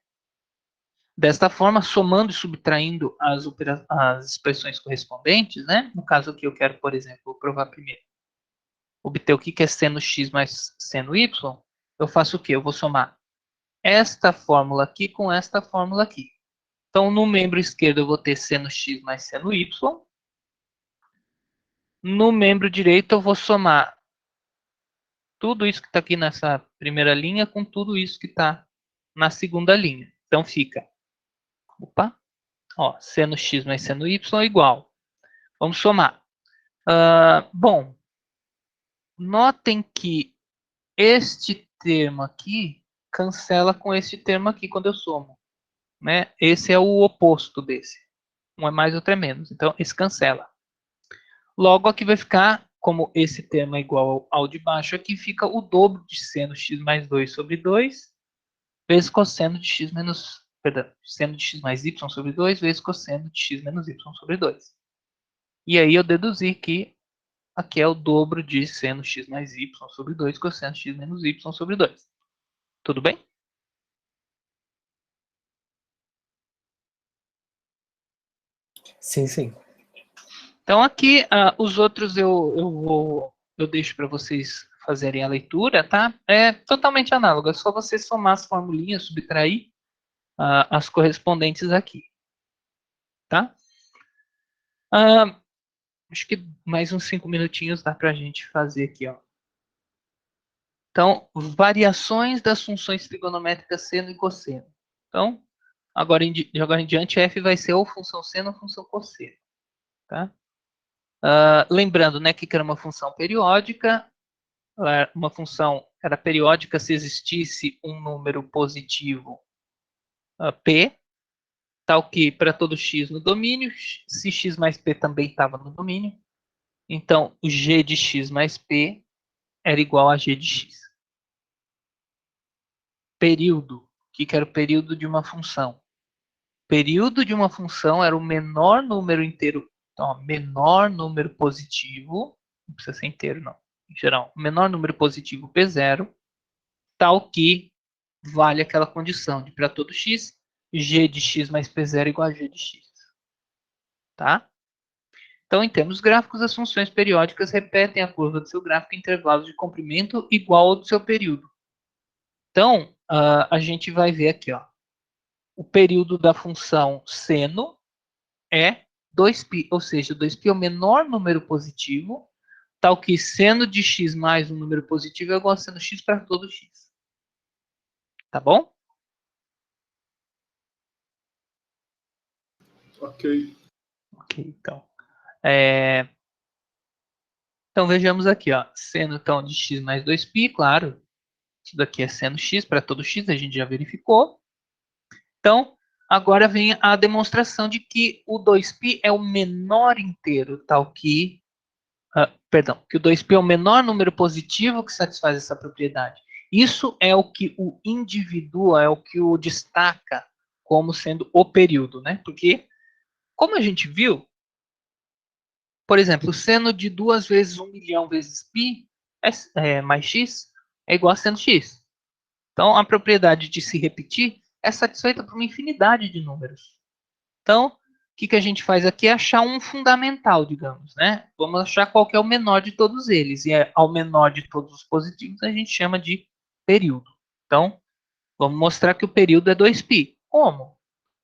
Desta forma, somando e subtraindo as expressões correspondentes, né? No caso aqui eu quero, por exemplo, provar primeiro. Obter o que é seno x mais seno y, eu faço o quê? Eu vou somar esta fórmula aqui com esta fórmula aqui. Então, no membro esquerdo eu vou ter seno x mais seno y. No membro direito eu vou somar tudo isso que está aqui nessa primeira linha com tudo isso que está na segunda linha. Então, fica... Opa! Ó, seno x mais seno y é igual. Vamos somar. Bom, notem que este termo aqui cancela com este termo aqui quando eu somo. Né? Esse é o oposto desse. Um é mais, outro é menos. Então, esse cancela. Logo, aqui vai ficar, como esse termo é igual ao de baixo, aqui fica o dobro de seno x mais 2 sobre 2, vezes cosseno de x menos... Perdão, seno de x mais y sobre 2, vezes cosseno de x menos y sobre 2. E aí eu deduzi que aqui é o dobro de seno x mais y sobre 2, cosseno de x menos y sobre 2. Tudo bem? Sim, sim. Então aqui os outros eu deixo para vocês fazerem a leitura, tá? É totalmente análogo, é só você somar as formulinhas, subtrair as correspondentes aqui, tá? Acho que mais uns 5 minutinhos dá para a gente fazer aqui, ó. Então, variações das funções trigonométricas seno e cosseno. Então, agora em diante, f vai ser ou função seno ou função cosseno. Tá? Lembrando, né, que era uma função periódica. Uma função era periódica se existisse um número positivo p, tal que para todo x no domínio, se x mais p também estava no domínio, então o g de x mais p era igual a g de x. Período. O que era o período de uma função? Período de uma função era o menor número inteiro, então, ó, menor número positivo, não precisa ser inteiro não, em geral, menor número positivo P0, tal que vale aquela condição de para todo x, g de x mais P0 igual a g de x. Tá? Então, em termos gráficos, as funções periódicas repetem a curva do seu gráfico em intervalos de comprimento igual ao do seu período. Então, a gente vai ver aqui, ó, o período da função seno é 2π, ou seja, 2π é o menor número positivo, tal que seno de x mais um número positivo é igual a seno x para todo x. Tá bom? Ok. Ok, então. Então, vejamos aqui, ó, seno então, de x mais 2π, claro, isso daqui é seno x para todo x, a gente já verificou. Então, agora vem a demonstração de que o 2π é o menor inteiro, tal que... que o 2π é o menor número positivo que satisfaz essa propriedade. Isso é o que o individua, é o que o destaca como sendo o período, né? Porque, como a gente viu, por exemplo, o seno de 2 vezes 1 milhão vezes π mais x é igual a seno x. Então, a propriedade de se repetir é satisfeita por uma infinidade de números. Então, que a gente faz aqui é achar um fundamental, digamos, né? Vamos achar qual que é o menor de todos eles. E ao menor de todos os positivos a gente chama de período. Então, vamos mostrar que o período é 2π. Como?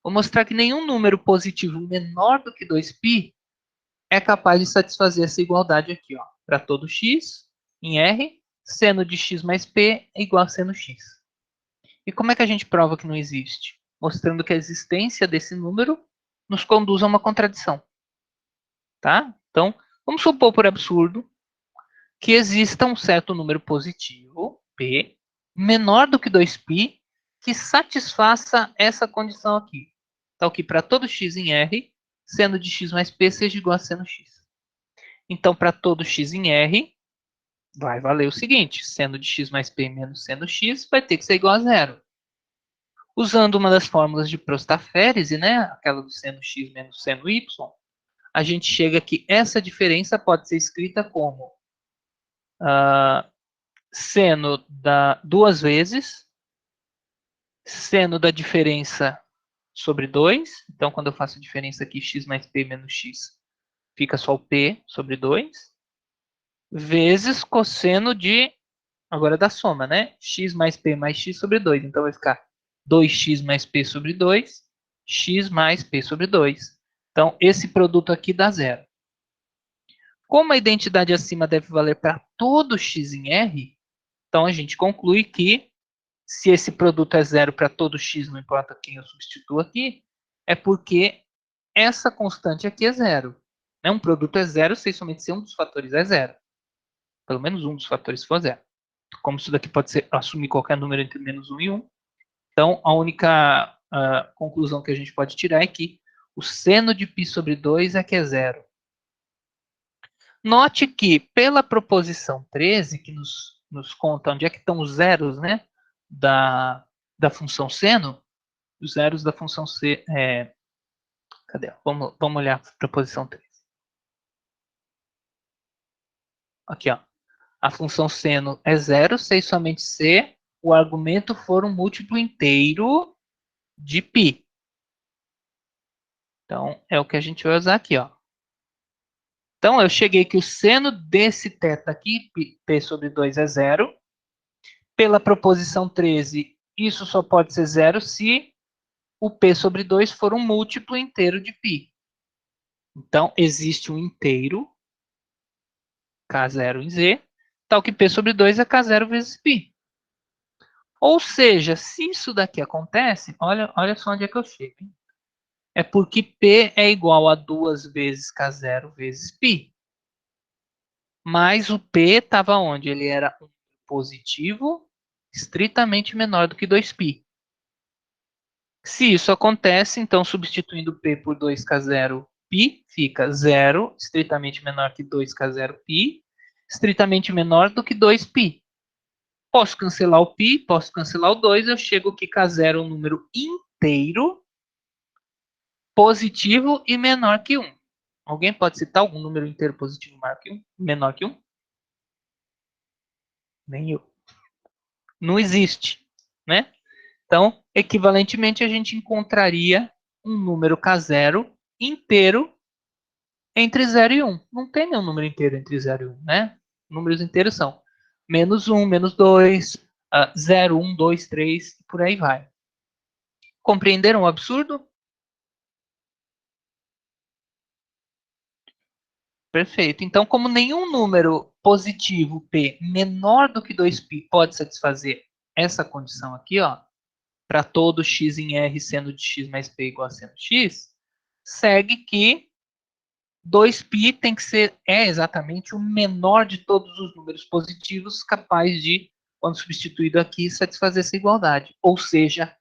Vou mostrar que nenhum número positivo menor do que 2π é capaz de satisfazer essa igualdade aqui, ó. Para todo x em R, seno de x mais p é igual a seno x. E como é que a gente prova que não existe? Mostrando que a existência desse número nos conduz a uma contradição. Tá? Então, vamos supor, por absurdo, que exista um certo número positivo, p, menor do que 2π, que satisfaça essa condição aqui. Tal que para todo x em R, seno de x mais p seja igual a seno x. Então, para todo x em R, vai valer o seguinte, seno de x mais p menos seno x vai ter que ser igual a zero. Usando uma das fórmulas de Prostaférese, né, aquela do seno x menos seno y, a gente chega que essa diferença pode ser escrita como seno da duas vezes seno da diferença sobre 2. Então, quando eu faço a diferença aqui, x mais p menos x, fica só o p sobre 2, vezes cosseno de, agora da soma, né? X mais p mais x sobre 2. Então, vai ficar 2x mais p sobre 2, x mais p sobre 2. Então, esse produto aqui dá zero. Como a identidade acima deve valer para todo x em R, então a gente conclui que se esse produto é zero para todo x, não importa quem eu substituo aqui, é porque essa constante aqui é zero. Né? Um produto é zero se somente se um dos fatores é zero. Pelo menos um dos fatores for zero. Como isso daqui pode ser assumir qualquer número entre menos 1 e 1, então a única conclusão que a gente pode tirar é que o seno de π sobre 2 é que é zero. Note que, pela proposição 13, que nos conta onde é que estão os zeros, né, da função seno, os zeros da função c, cadê? Vamos olhar a proposição 13. Aqui, ó. A função seno é zero se e somente se o argumento for um múltiplo inteiro de π. Então, é o que a gente vai usar aqui, ó. Então, eu cheguei que o seno desse θ aqui, p sobre 2 é zero. Pela proposição 13, isso só pode ser zero se o p sobre 2 for um múltiplo inteiro de π. Então, existe um inteiro, K0 em Z, tal que p sobre 2 é K0 vezes π. Ou seja, se isso daqui acontece, olha só onde é que eu chego. É porque p é igual a 2 vezes K0 vezes π. Mas o p estava onde? Ele era um positivo estritamente menor do que 2π. Se isso acontece, então substituindo p por 2K0π, fica 0, estritamente menor que 2K0π, estritamente menor do que 2π. Posso cancelar o π, posso cancelar o 2, eu chego que K0 é um número inteiro, positivo e menor que 1. Alguém pode citar algum número inteiro positivo menor que 1? Nem eu. Não existe, né? Então, equivalentemente, a gente encontraria um número K0 inteiro entre 0 e 1. Não tem nenhum número inteiro entre 0 e 1, né? Números inteiros são menos 1, menos 2, 0, 1, 2, 3, e por aí vai. Compreenderam o absurdo? Perfeito. Então, como nenhum número positivo P menor do que 2π pode satisfazer essa condição aqui, ó, para todo x em R seno de x mais p igual a seno x, segue que 2π tem que ser, exatamente o menor de todos os números positivos capaz de, quando substituído aqui, satisfazer essa igualdade. Ou seja,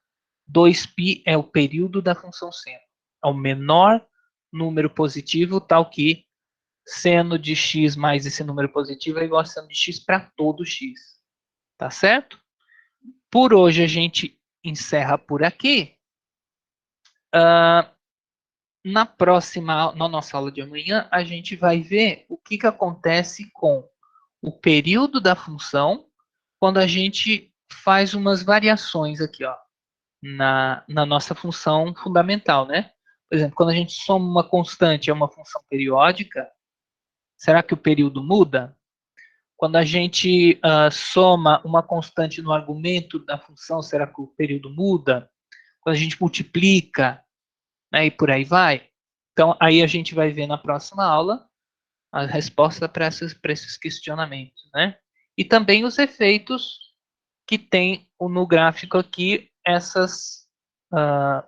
2π é o período da função seno. É o menor número positivo, tal que seno de x mais esse número positivo é igual a seno de x para todo x. Tá certo? Por hoje a gente encerra por aqui. Na nossa aula de amanhã, a gente vai ver o que acontece com o período da função quando a gente faz umas variações aqui, ó, na nossa função fundamental, né? Por exemplo, quando a gente soma uma constante a uma função periódica, será que o período muda? Quando a gente soma uma constante no argumento da função, será que o período muda? Quando a gente multiplica, né, e por aí vai. Então, aí a gente vai ver na próxima aula a resposta para esses questionamentos, né? E também os efeitos que tem no gráfico aqui, essas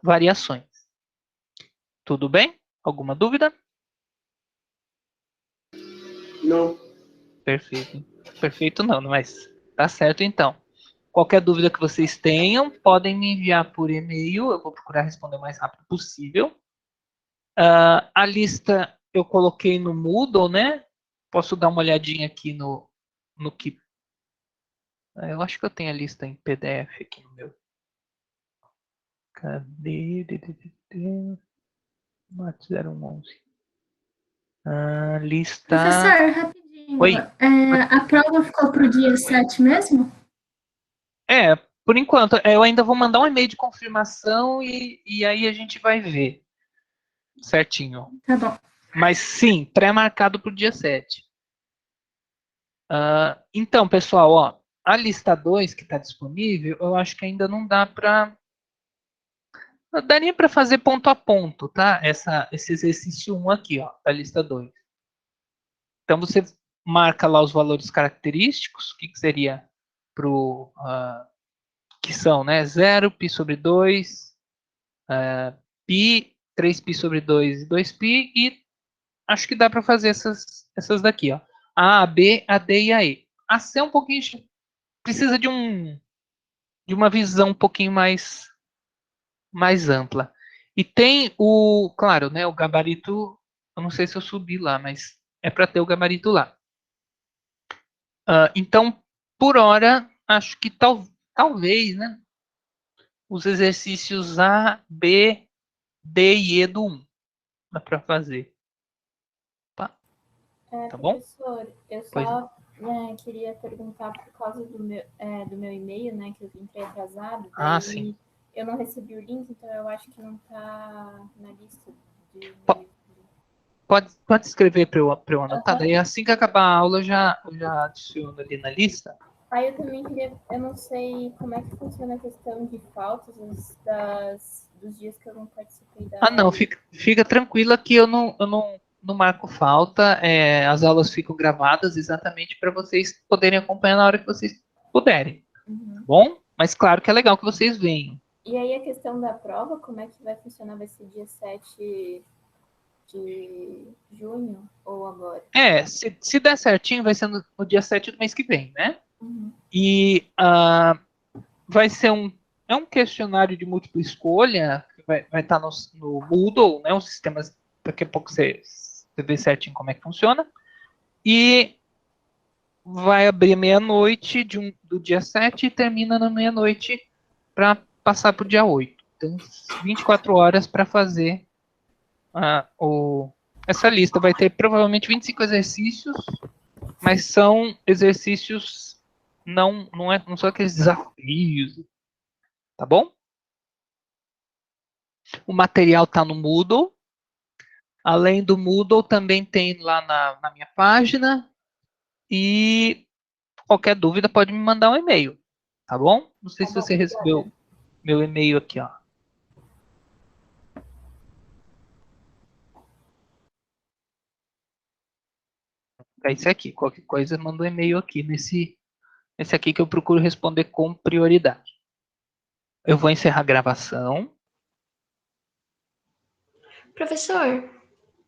variações. Tudo bem? Alguma dúvida? Não. Perfeito. Perfeito não, mas tá certo então. Qualquer dúvida que vocês tenham, podem me enviar por e-mail, eu vou procurar responder o mais rápido possível. A lista eu coloquei no Moodle, né? Posso dar uma olhadinha aqui no que... Eu acho que eu tenho a lista em PDF aqui no meu. Cadê? Mate 011. Lista... Professor, rapidinho. Oi. A prova ficou para o dia 7 mesmo? Por enquanto, eu ainda vou mandar um e-mail de confirmação e aí a gente vai ver certinho. Tá bom. Mas sim, pré-marcado para o dia 7. Então, pessoal, ó, a lista 2 que está disponível, eu acho que ainda não dá para... Daria para fazer ponto a ponto, tá? Esse exercício 1 aqui, ó, da lista 2. Então, você marca lá os valores característicos, o que seria pro... que são, né, 0, π sobre 2, π, 3π sobre 2 e 2π, e acho que dá para fazer essas daqui, ó. A, B, A, D e A, E. A C é um pouquinho... Precisa de uma visão um pouquinho mais ampla. E tem claro, né, o gabarito, eu não sei se eu subi lá, mas é para ter o gabarito lá. Então, por hora, acho que talvez, né, os exercícios A, B, D e E do 1 dá para fazer. Tá bom? Professor, eu só queria perguntar por causa do meu e-mail, né, que eu entrei atrasado. Sim. Eu não recebi o link, então eu acho que não está na lista. Pode escrever para eu anotar, daí assim que acabar a aula eu já adiciono ali na lista. Aí eu também eu não sei como é que funciona a questão de faltas dos dias que eu não participei da aula. Não, fica tranquila que eu não marco falta, as aulas ficam gravadas exatamente para vocês poderem acompanhar na hora que vocês puderem, tá bom? Mas claro que é legal que vocês venham. E aí a questão da prova, como é que vai funcionar? Vai ser dia 7 de junho ou agora? Se der certinho, vai ser no dia 7 do mês que vem, né? E vai ser um questionário de múltipla escolha, que vai estar no Moodle, né? Os sistemas, daqui a pouco você vê certinho como é que funciona. E vai abrir meia-noite do dia 7 e termina na meia-noite para passar para o dia 8. Então, 24 horas para fazer essa lista. Vai ter provavelmente 25 exercícios, mas são exercícios, não são aqueles desafios, tá bom? O material está no Moodle. Além do Moodle, também tem lá na minha página. E qualquer dúvida pode me mandar um e-mail, tá bom? Não sei se você recebeu meu e-mail aqui, ó. É esse aqui. Qualquer coisa, manda um e-mail aqui nesse aqui que eu procuro responder com prioridade. Eu vou encerrar a gravação. Professor,